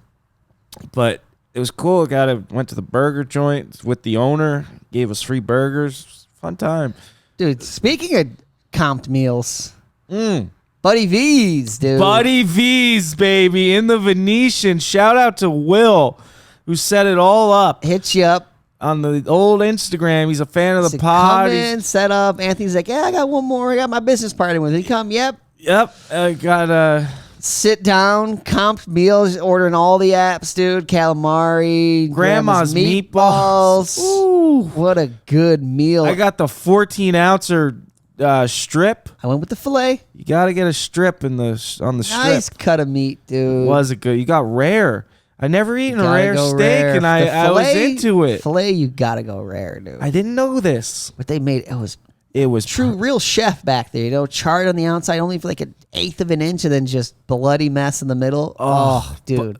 But it was cool. Went to the burger joint with the owner. Gave us free burgers. Fun time. Dude, speaking of comped meals, Buddy V's, dude. Buddy V's, baby, in the Venetian. Shout out to Will, who set it all up Hit you up. on the old Instagram. He's a fan of the Said, pod. Come in, set up. Anthony's like, yeah, I got one more. I got my business partner with me. Come, yep. Yep. I got Sit down, comped meals, ordering all the apps, dude. Calamari, Grandma's meatballs. Ooh. What a good meal. I got the 14-ouncer strip. I went with the filet. You got to get a strip on the strip. Nice cut of meat, dude. Was it good? You got rare. I never eaten a Gotta rare go steak, rare. and The I was filet- into it. Filet, you gotta go rare, dude. I didn't know this. But they made It was true real chef back there, charred on the outside only for like an eighth of an inch and then just bloody mess in the middle. Oh, dude.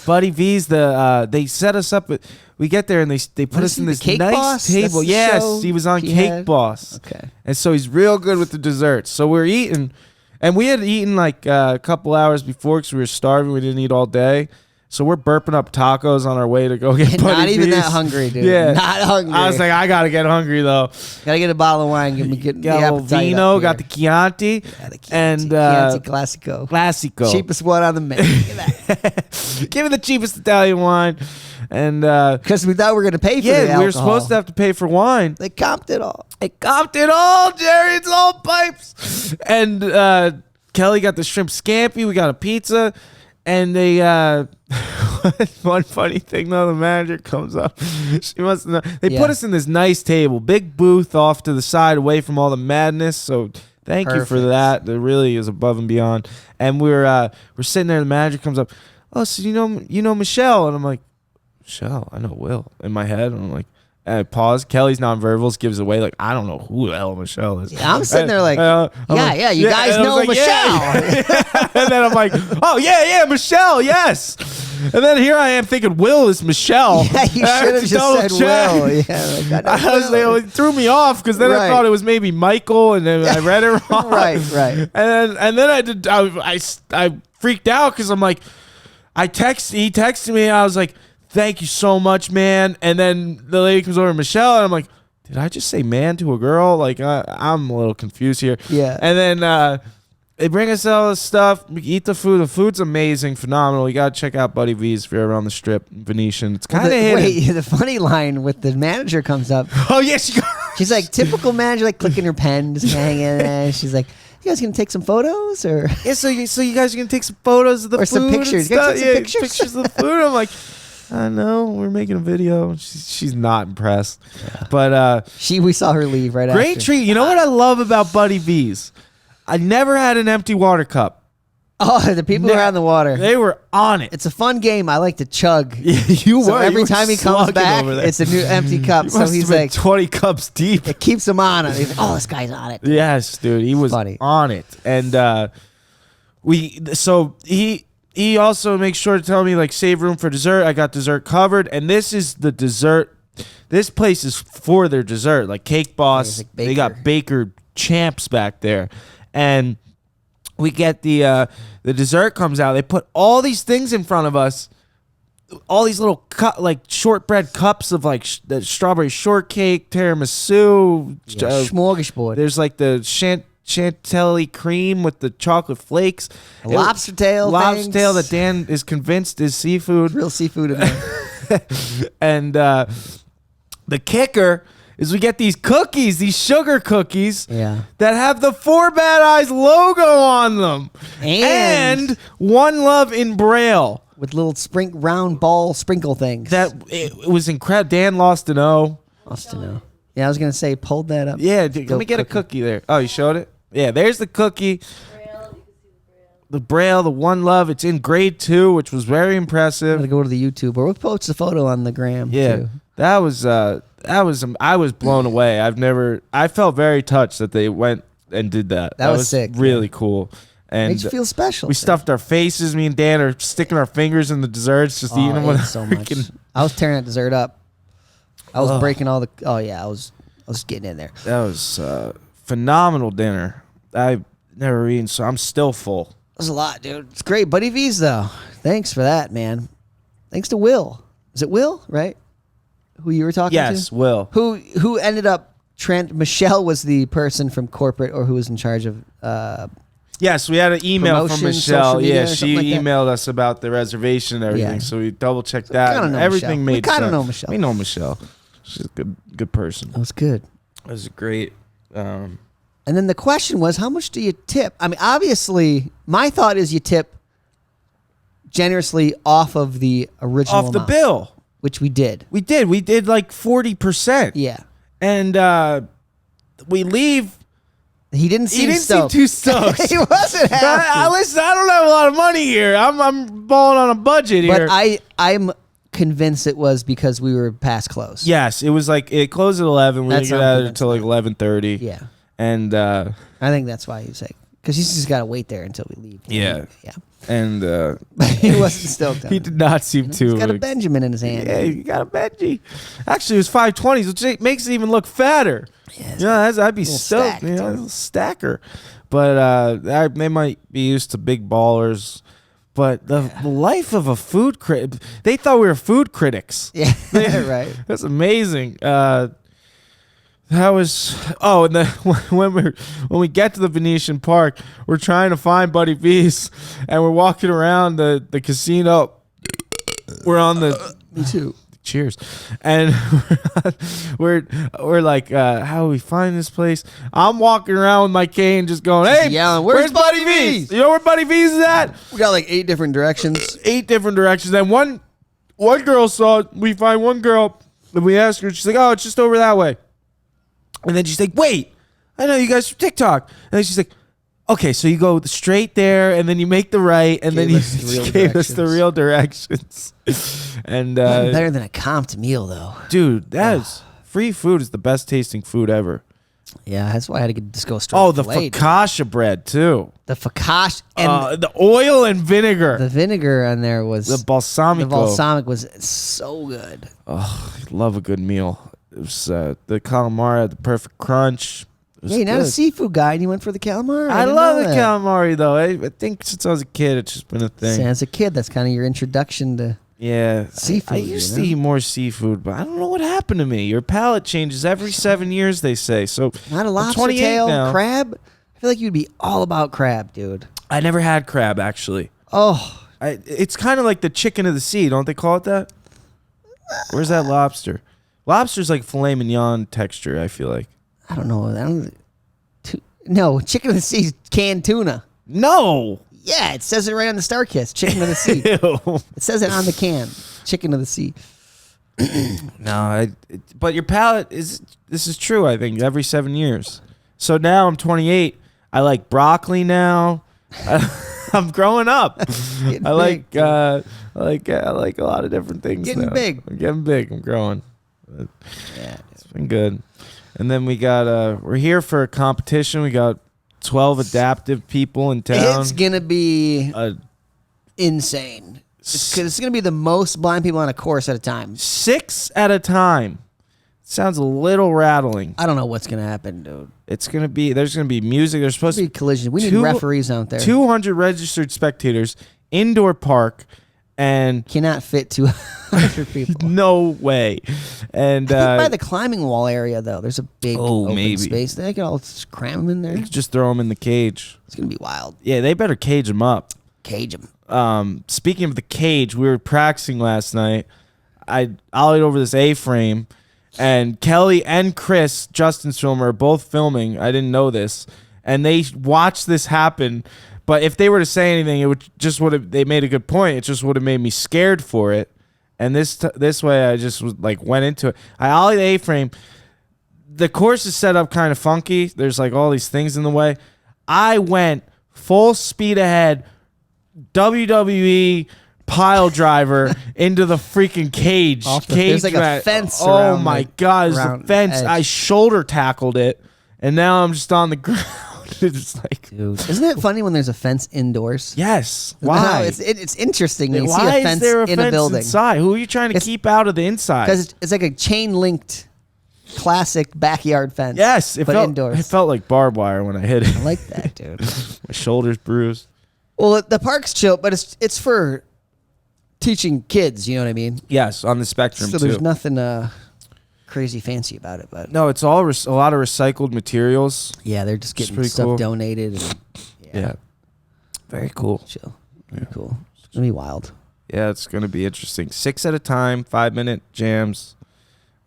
Buddy V's. They set us up. We get there and they put What us is in he, the this Cake nice Boss? That's table. the Yes, show he was on he Cake had? Boss. Okay. And so he's real good with the desserts. So we're eating, and we had eaten like a couple hours before because we were starving. We didn't eat all day. So we're burping up tacos on our way to go get Buddy Not even V's. that hungry, dude. Yeah. Not hungry. I was like, I gotta get hungry though. gotta get a bottle of wine. Get the Got a little appetite vino, up got the here. Chianti, Yeah, the Chianti. and Chianti Classico. Classico. Cheapest one on the menu. Give me the cheapest Italian wine, and Because we thought we were gonna pay for the yeah, we were alcohol. supposed to have to pay for wine. They comped it all. I copped it all, Jerry. It's all pipes. And Kelly got the shrimp scampi. We got a pizza. And they, one funny thing though, the manager comes up. She must know. They Yeah. put us in this nice table, big booth off to the side, away from all the madness. So thank you for Perfect. that. That really is above and beyond. And we're sitting there. The manager comes up. Oh, so you know Michelle? And I'm like, Michelle, I know Will. In my head, I'm like, pause. Kelly's nonverbals gives away, like, I don't know who the hell Michelle is. I'm sitting there like, I'm yeah, you guys and I know was like, Michelle. yeah. And then I'm like, oh, yeah, Michelle, yes. And then here I am thinking Will is Michelle. Yeah, you And I should had have to double just said check. Will. Yeah, like, I was like, it threw me off because then I Right. thought it was maybe Michael, and then I read it wrong. Right. And then I freaked out because I'm like, he texted me, and I was like, thank you so much, man. And then the lady comes over, Michelle, and I'm like, did I just say man to a girl? Like, I'm a little confused here. Yeah. And then they bring us all this stuff. We eat the food. The food's amazing, phenomenal. You got to check out Buddy V's if you're ever on the Strip, Venetian. It's kind of hidden. Wait, the funny line with the manager comes up. Oh, yes. She's like, typical manager, like clicking her pen, just hanging there. She's like, you guys gonna take some photos or? Yeah, so you guys are gonna take some photos of the Or food some pictures. and You guys stuff? take some pictures? Pictures of the food. I'm like, I know we're making a video. She's not impressed, but We saw her leave right after. great treat. You know what I love about Buddy V's? I never had an empty water cup. Oh, the people who are on the water. They were on it. It's a fun game. I like to chug. You So were. every You were time he comes slugging back, over there. it's a new empty cup. You So must he's have been like, 20 cups deep. it keeps him on it. He's like, oh, this guy's on it. Yes, dude, he was funny. on it, and he also makes sure to tell me, like, save room for dessert. I got dessert covered, and this is the dessert. This place is for their dessert, like Cake Boss. like They got baker champs back there, and we get the dessert comes out. They put all these things in front of us. All these little like shortbread cups of like the strawberry shortcake, tiramisu, Smorgasbord. there's like the chantilly cream with the chocolate flakes. Lobster tail Lobster things. tail that Dan is convinced is seafood. Real seafood in there. And the kicker is we get these cookies, these sugar cookies Yeah. that have the Four Bad Eyes logo on them. And One Love in Braille. with little round ball sprinkle things. That it was incredible. Dan lost an O. Lost to know. Yeah, I was gonna say, pulled that up. Yeah, dude, let Go me get a cookie. cookie there. Oh, you showed it? Yeah, there's the cookie. The Braille, the One Love. It's in grade 2, which was very I'm impressive. gonna go to the YouTube, or we'll post a photo on the gram. Yeah, too. that was I was blown away. I felt very touched that they went and did that. That was sick, Really cool. And Makes you feel special. we stuffed our faces. Me and Dan are sticking our fingers in the desserts, just eating them I with ate so much. I was tearing that dessert up. I was breaking all the. Oh yeah, I was getting in there. That was phenomenal dinner. I've never eaten, so I'm still full. It was a lot, dude. It's great. Buddy V's, though. Thanks for that, man. Thanks to Will. Is it Will, right? Who you were talking to? Yes, Will. Who ended up... Michelle was the person from corporate, or who was in charge of... Yes, we had an email from Promotion, Michelle. social media Yeah, or she something like that. emailed us about the reservation and everything, Yeah. so we double checked that. kinda and know everything Michelle. We made kinda sense. know Michelle. We know Michelle. She's a good person. That was good. It was a great. And then the question was, how much do you tip? I mean, obviously, my thought is you tip generously off of the original Off the amount, bill. which we did. We did like 40%. Yeah. And we leave. He didn't seem He didn't stoked. seem too stoked. He wasn't happy. Listen, I don't have a lot of money here. I'm balling on a budget here. But I'm convinced it was because we were past close. Yes, it was like it closed at 11. We That's didn't get out something until like 11:30. Yeah. And I think that's why he was like, because he's just got to wait there until we leave. Yeah. Yeah. and He wasn't stoked on he it. did not seem He's to. got a Benjamin in his hand. Yeah, you got a Benji. Actually, it was 520s, which makes it even look fatter. Yeah, I'd be stoked. stack, You know, too. a little stacker. But they might be used to big ballers. But the life of a food critic, they thought we were food critics. Yeah. Right. That's amazing. That was and then when we get to the Venetian Park, we're trying to find Buddy V's, and we're walking around the casino. We're on the Me too. cheers, and we're like, how do we find this place? I'm walking around with my cane, just going, hey, yelling, where's Buddy V's? You know where Buddy V's is at? We got like 8 different directions. 8 different directions, and one girl saw it. We find one girl, and we ask her. She's like, oh, it's just over that way. And then she's like, wait, I know you guys from TikTok. And then she's like, Okay, so you go straight there, and then you make the right, and then you gave us the real directions. And Nothing better than a comped meal, though. dude, that's free food is the best tasting food ever. Yeah, that's why I had to just go straight. Oh, the filet, dude. focaccia bread too. The focaccia and The oil and vinegar. the vinegar on there was The balsamico. The balsamic was so good. Oh, I love a good meal. It was the calamari had the perfect crunch. It was Hey, you're not a good. seafood guy, and you went for the calamari. I didn't love know the that. calamari though. I think since I was a kid, it's just been a thing. See, as a kid, that's kind of your introduction to. Yeah, Seafood, I used you to know? eat more seafood, but I don't know what happened to me. Your palate changes every 7 years, they say. So Not a I'm lobster 28 tail, now. crab. I feel like you'd be all about crab, dude. I never had crab actually. Oh, It's kind of like the chicken of the sea, don't they call it that? Where's that lobster? Lobster's like filet mignon texture. I feel like. I don't know. No, chicken of the sea is canned tuna. No. Yeah, it says it right on the Star Kiss. Chicken of the sea. Ew. It says it on the can. Chicken of the sea. No, but your palate is. This is true. I think every 7 years. So now I'm 28. I like broccoli now. I'm growing up. Getting I like big, I like a lot of different things. Getting now. big. I'm getting big. I'm growing. Yeah. It's been good. And then we got we're here for a competition. We got 12 adaptive people in town. It's going to be Uh, insane. It's going to be the most blind people on a course at a time. 6 at a time. Sounds a little rattling. I don't know what's going to happen, dude. It's gonna be. There's gonna be music. There's supposed It'll to be collision. We need two- referees out there. 200 registered spectators, indoor park, and Cannot fit 200 people. no way. And I think by the climbing wall area, though, there's a big open maybe. space. They could all just cram them in there. just throw them in the cage. It's going to be wild. Yeah, they better cage them up. Cage them. Speaking of the cage, we were practicing last night. I ollied over this A-frame, and Kelly and Chris, Justin's filmer, are both filming. I didn't know this, and they watched this happen. But if they were to say anything, it would have. They made a good point. It just would have made me scared for it. And this way, I just was like went into it. I ollied the A-frame. The course is set up kind of funky. There's like all these things in the way. I went full speed ahead, WWE pile driver into the freaking cage. There's like a fence Oh around my the- god, there's a around the fence. edge. I shoulder tackled it, and now I'm just on the ground. It's like, Dude, isn't it funny when there's a fence indoors? yes. No, Why? it's interesting when you see Why a fence is there a in fence a building. inside? Who are you trying to keep out of the inside? Because it's like a chain linked classic backyard fence. Yes, it but felt indoors. it felt like barbed wire when I hit it. I like that, dude. My shoulders bruised. Well, the park's chill, but it's for teaching kids. You know what I mean? Yes, on the spectrum So too. there's nothing crazy fancy about it, but No, it's all a lot of recycled materials. yeah, they're just getting pretty stuff cool. donated. And, Yeah. Very cool. chill. Very cool. It's gonna be wild. Yeah, it's going to be interesting. 6 at a time, 5-minute jams.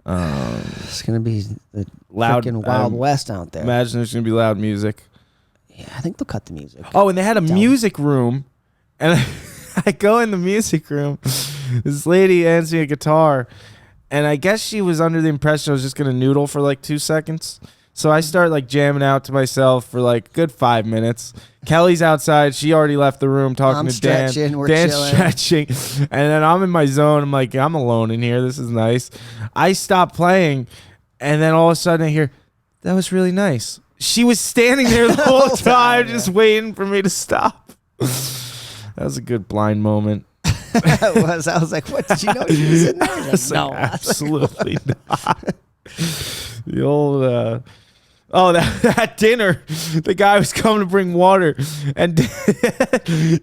It's gonna be the Loud, freaking Wild West out there. Imagine there's going to be loud music. Yeah, I think they'll cut the music. Oh, and they had a music room. And I go in the music room. This lady hands me a guitar. And I guess she was under the impression I was just going to noodle for like 2 seconds. So I start like jamming out to myself for like a good 5 minutes. Kelly's outside. She already left the room talking I'm to Dan. stretching, we're Dan's chilling. stretching. And then I'm in my zone. I'm like, I'm alone in here. This is nice. I stop playing. And then all of a sudden I hear, that was really nice. She was standing there the whole time just waiting for me to stop. That was a good blind moment. I was like, what? Did you know she was in there? I was No. like, absolutely not. The old, that dinner, the guy was coming to bring water, and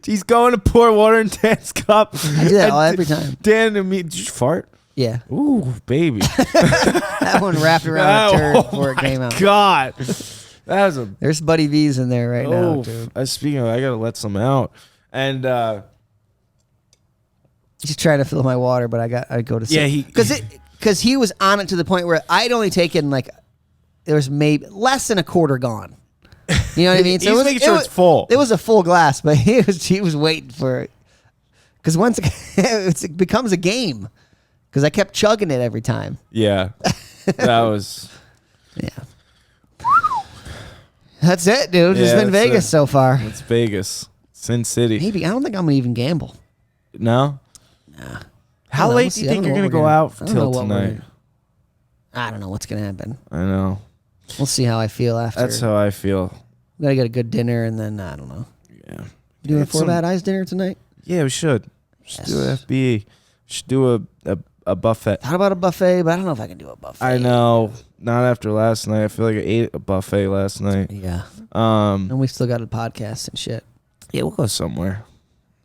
he's going to pour water in Dan's cup. I do that And every time. Dan and me, did you fart? Yeah, Ooh, baby. that one wrapped around a turd before it came out. God. That was a There's Buddy V's in there right now, oh, dude. speaking of, I gotta let some out. And Just trying to fill my water, but I go to Yeah, because he was on it to the point where I'd only taken like there was maybe less than a quarter gone. You know what I mean? He's making sure it's full. It was a full glass, but he was waiting for it because once it becomes a game because I kept chugging it every time. yeah, that was. Yeah. That's it, dude. It's Yeah, been that's Vegas it. so far. It's Vegas, Sin City. Maybe I don't think I'm gonna even gamble. No. Nah. How I don't know. late We'll do you see. I think don't you're know gonna what go we're out I don't know till what we're tonight? I don't know what's gonna happen. I know. We'll see how I feel after. That's how I feel. We gotta get a good dinner, and then I don't know. Yeah. You doing a It's Four some- Bad Eyes dinner tonight? Yeah, we should. Should do an Yes. FBE. Should do a buffet. Thought about a buffet, but I don't know if I can do a buffet. I know. Not after last night. I feel like I ate a buffet last night. Yeah. Um, And we still got a podcast and shit. yeah, we'll go somewhere.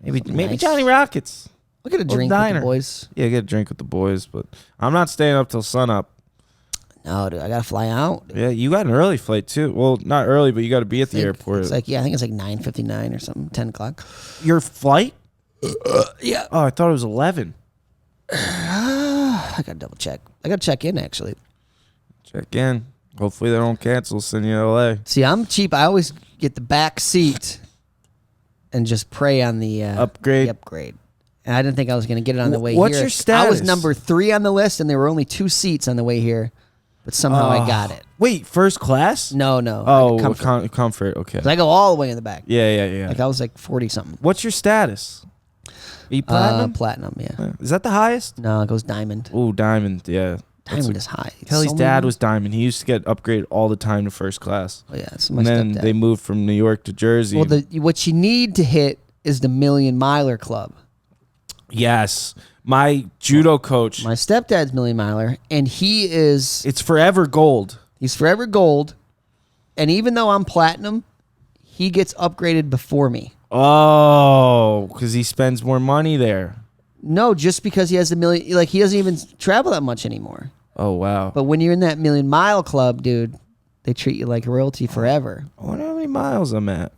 Maybe Something maybe nice. Johnny Rockets. We'll get a Little drink with diner. the boys. Yeah, get a drink with the boys, but I'm not staying up till sunup. No, dude, I gotta fly out. Yeah, you got an early flight too. Well, not early, but you got to be at the Think airport. It's like I think it's like 9:59 or something, 10 o'clock. Your flight? Yeah. Oh, I thought it was 11. I gotta double check. I gotta check in actually. Check in. Hopefully they don't cancel. Send you to LA. See, I'm cheap. I always get the back seat and just pray on the Upgrade? The upgrade. And I didn't think I was gonna get it on the way What's here. your status? I was number 3 on the list, and there were only 2 seats on the way here, but somehow I got it. Wait, first class? No. Oh, comfort. comfort. Okay. 'Cause I go all the way in the back. Yeah. Like I was like 40 something. What's your status? E platinum? Platinum, yeah. Is that the highest? No, it goes diamond. Oh, diamond. Yeah. Diamond is high. Kelly's So dad many- was diamond. He used to get upgraded all the time to first class. Oh yeah, it's my And then stepdad. they moved from New York to Jersey. Well, what you need to hit is the Million Miler Club. Yes. My judo coach, My stepdad's Million Miler, and it's forever gold. he's forever gold. And even though I'm platinum, he gets upgraded before me. Oh, because he spends more money there. No, just because he has the million, like he doesn't even travel that much anymore. Oh, wow. But when you're in that Million Mile Club, dude, they treat you like royalty forever. I wonder how many miles I'm at.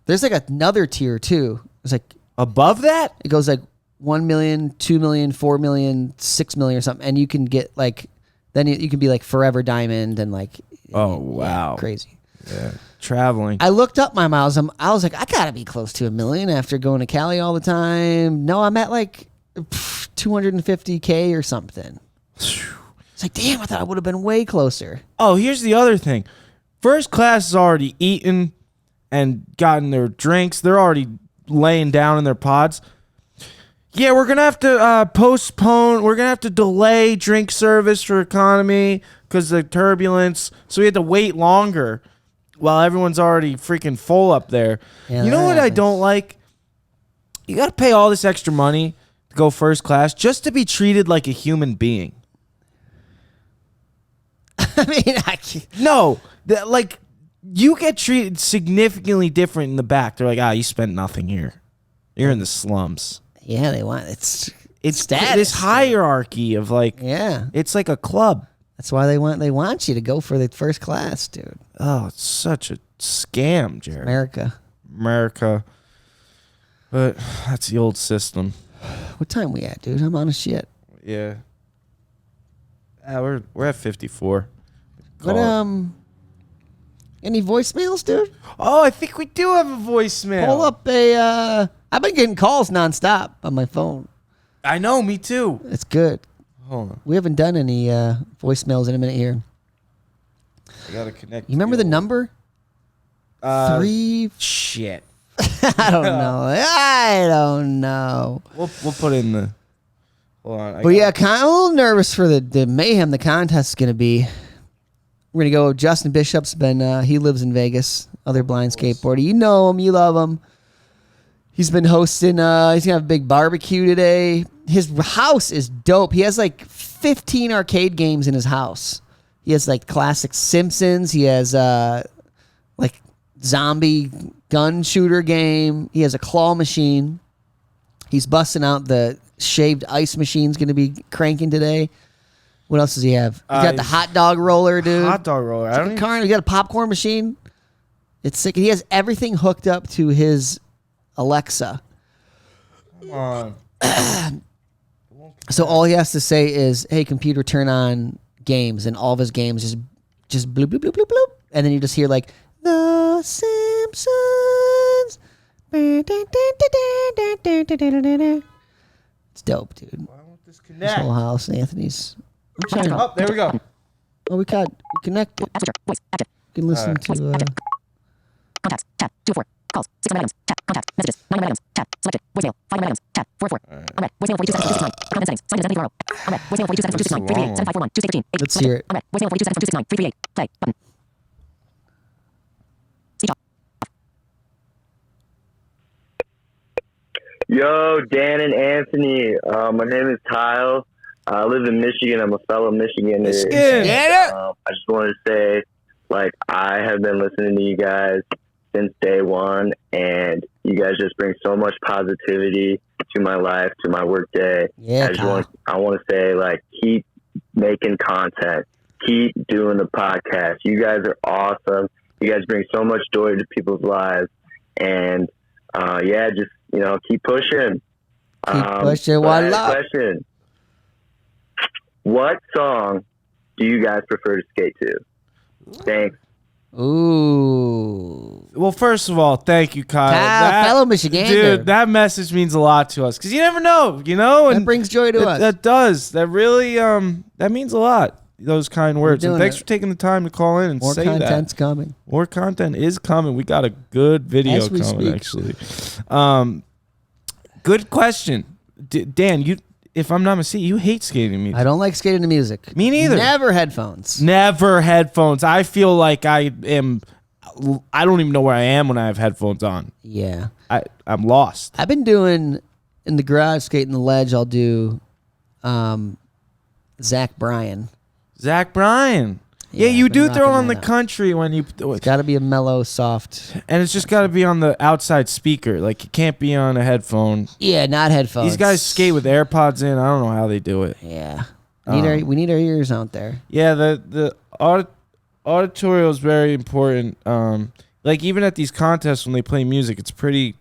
There's like another tier too. It's like Above that? it goes like 1 million, 2 million, 4 million, 6 million or something, and you can get like then you can be like forever diamond and like Oh, yeah, wow. crazy. Yeah. Traveling. I looked up my miles. I was like, I gotta be close to 1 million after going to Cali all the time. No, I'm at like 250K or something. It's like, damn, I thought I would have been way closer. Oh, here's the other thing. First class is already eaten and gotten their drinks. They're already laying down in their pods. Yeah, we're going to have to postpone. We're going to have to delay drink service for economy because of the turbulence. So we had to wait longer while everyone's already freaking full up there. Yeah, you know that what I happens. don't like? You got to pay all this extra money to go first class just to be treated like a human being. I mean, I can't. No, like you get treated significantly different in the back. They're like, you spent nothing here. You're in the slums. Yeah, they want it's Status. status. This hierarchy of like, Yeah, it's like a club. that's why they want you to go for the first class, dude. Oh, it's such a scam, Jared. America. But that's the old system. What time we at, dude? I'm on a shit. Yeah. We're at 54. But Call it. any voicemails, dude? Oh, I think we do have a voicemail. Pull up a. I've been getting calls nonstop on my phone. I know, me too. It's good. Hold on. We haven't done any voicemails in a minute here. I gotta connect. You remember the number? 3. Shit. I don't know. We'll put in the. Hold on. But yeah, I'm a little nervous for the mayhem the contest is going to be. We're going to go. Justin Bishop's been, he lives in Vegas, other blind skateboarder. You know him, you love him. He's been hosting, he's going to have a big barbecue today. His house is dope. He has like 15 arcade games in his house. He has like classic Simpsons. He has like zombie gun shooter game. He has a claw machine. He's busting out the shaved ice machine's going to be cranking today. What else does he have? He's got the hot dog roller, dude. Hot dog roller. I don't even, He got a popcorn machine. It's sick. He has everything hooked up to his Alexa. come on. So all he has to say is, "Hey, computer, turn on games," and all of his games just bloop bloop bloop bloop bloop, and then you just hear like The Simpsons. It's dope, dude. Why won't this His connect? whole house, Anthony's. I'm trying to. Oh, there we go. Oh, we connected. You can listen to. Tab. 2 of 4. Calls. 6 items. Tab. Contact. Messages. 9 items. Tab. Selected. Voicemail. 5 items. Tab. 4 4. Unread. Voicemail 42 seconds from 269. Content settings. Signed as Anthony Ferraro. Unread. Voicemail 42 seconds from 269. 338. 7541. 213. Let's hear it. Unread. Voicemail 42 seconds from 269. 338. Play. Button. Speech off. Yo, Dan and Anthony. My name is Kyle. I live in Michigan. I'm a fellow Michiganer. I just wanted to say, like, I have been listening to you guys since day one, and you guys just bring so much positivity to my life, to my work day. Yeah, I want to say, like, keep making content. Keep doing the podcast. You guys are awesome. You guys bring so much joy to people's lives. And, yeah, just, you know, keep pushing. Keep pushing. One love. Question. What song do you guys prefer to skate to? Thanks. Ooh. Well, first of all, thank you, Kyle. Fellow Michigander. Dude, that message means a lot to us because you never know, you know? And that brings joy to us. That does. That really, that means a lot. Those kind words. And thanks for taking the time to call in and say that. More content's coming. More content is coming. We got a good video coming, actually. Good question. Dan, if I'm not mistaken, you hate skating music. I don't like skating to music. Me neither. Never headphones. Never headphones. I feel like I don't even know where I am when I have headphones on. Yeah. I'm lost. I've been doing, in the garage, skating the ledge, I'll do Zach Bryan. Zach Bryan. Yeah, you do throw on the country when you... It's got to be a mellow, soft... And it's just got to be on the outside speaker. Like, it can't be on a headphone. Yeah, not headphones. These guys skate with AirPods in. I don't know how they do it. Yeah. We need our ears out there. Yeah, the auditorial is very important. Like, even at these contests when they play music, it's pretty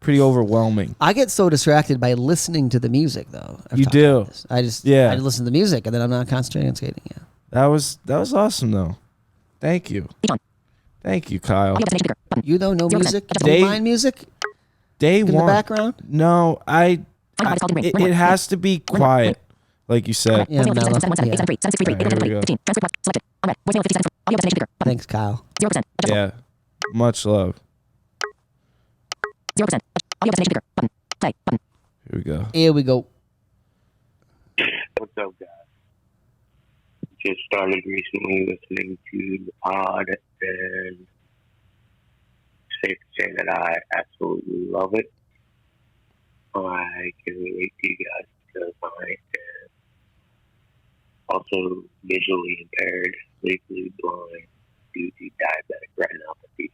overwhelming. I get so distracted by listening to the music, though. You do. I listen to the music, and then I'm not concentrating on skating. Yeah. That was awesome, though. Thank you. Thank you, Kyle. You don't know music? Do you mind music? Day one. In the background? No, it has to be quiet, like you said. Yeah, mellow. Yeah. Here we go. Thanks, Kyle. Yeah, much love. 0%. Audio destination speaker. Button. Play. Button. Here we go. Here we go. What's up, guys? Just started recently listening to the pod, and safe to say that I absolutely love it. I can relate to you guys because I am also visually impaired, legally blind due to diabetic retinopathy.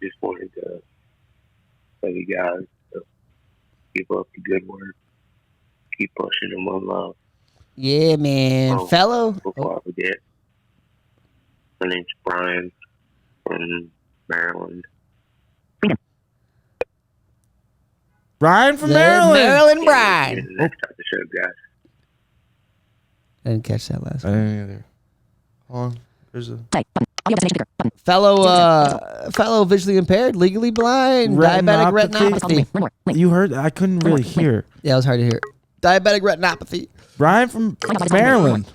Just wanted to tell you guys to keep up the good work, keep pushing them on love. Yeah, man. Fellow. Before I forget, my name's Brian from Maryland. Brian from Maryland. Maryland Brian. Next episode, guys. I didn't catch that last I one. didn't either. Hold on. There's a Fellow visually impaired, legally blind, diabetic retinopathy. You heard? I couldn't really hear. Yeah, it was hard to hear. Diabetic retinopathy. Brian from Maryland.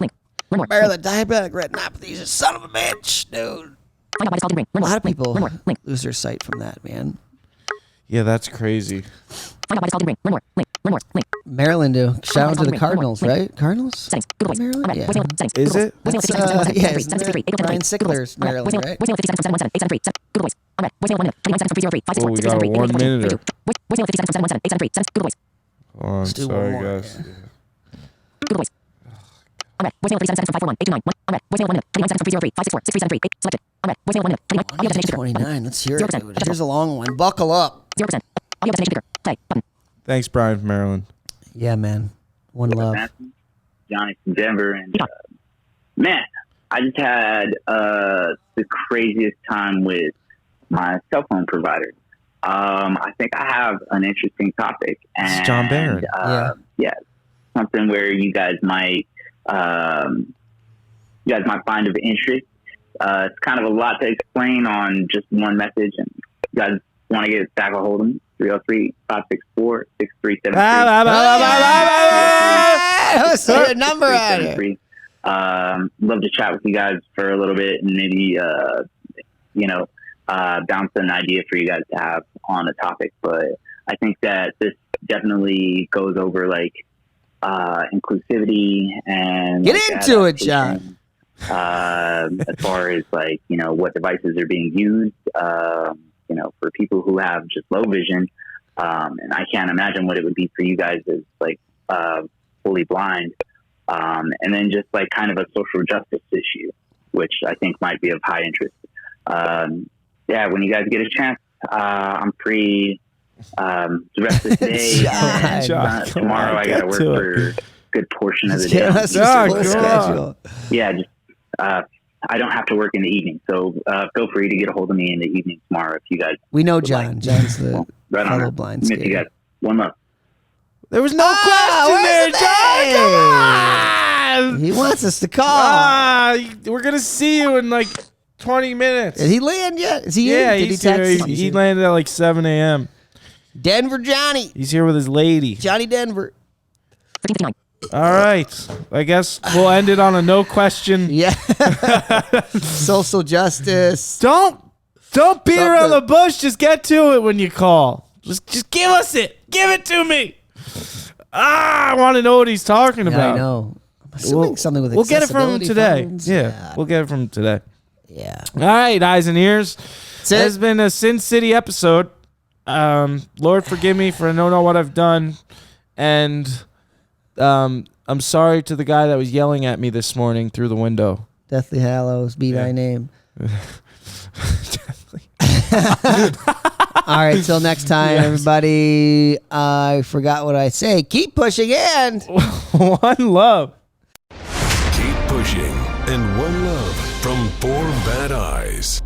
Maryland, diabetic retinopathy is a son of a bitch, dude. A lot of people lose their sight from that, man. Yeah, that's crazy. Maryland, do. Shout out to the Cardinals, right? Cardinals? Maryland? Yeah. Is it? That's, Ryan Sickler's Maryland, right? Oh, we got a 1 minute. Hold on, Let's do one sorry, more, guys. yeah. Audio 29. Let's hear it, dude. Here's a long one. Buckle up. 0%. Audio destination speaker. Play. Button. Thanks, Brian from Maryland. Yeah, man. One love. Johnny from Denver, and man, I just had the craziest time with my cell phone provider. I think I have an interesting topic, and It's John Barrett. yeah, something where you guys might find of interest. It's kind of a lot to explain on just one message, and you guys want to get back a hold of me. 303-564-6373. Let's see a number on it. Love to chat with you guys for a little bit and maybe bounce an idea for you guys to have on a topic. But I think that this definitely goes over like inclusivity and Get like, into it, John. As far as like what devices are being used, for people who have just low vision, and I can't imagine what it would be for you guys as like fully blind, and then just like kind of a social justice issue, which I think might be of high interest. When you guys get a chance, I'm free the rest of the day. And, tomorrow I got to work for a good portion of the day. Schedule. Yeah, just I don't have to work in the evening, so feel free to get a hold of me in the evening tomorrow if you guys. We know John. John's the fellow blind skater. skater. You guys. One love. There was no question there, John. Come on. He wants us to call. We're gonna see you in like 20 minutes. Did he land yet? Is he in? Did he's he text? here. He landed at like 7 a.m. Denver Johnny. He's here with his lady. Johnny Denver. 13:59. All right. I guess we'll end it on a no question. Yeah. Social justice. Don't beat around the bush. Just get to it when you call. Just give us it. Give it to me. I want to know what he's talking about. I know. I'm assuming something with we'll get it from him today. phones. Yeah, we'll get it from him today. Yeah. All right, eyes and ears. That's it. Has been a Sin City episode. Lord, forgive me for I don't know what I've done, and I'm sorry to the guy that was yelling at me this morning through the window. Deathly Hallows, be thy name. All right, till next time, everybody. I forgot what I say. Keep pushing and one love. Keep pushing and one love from Four Bad Eyes.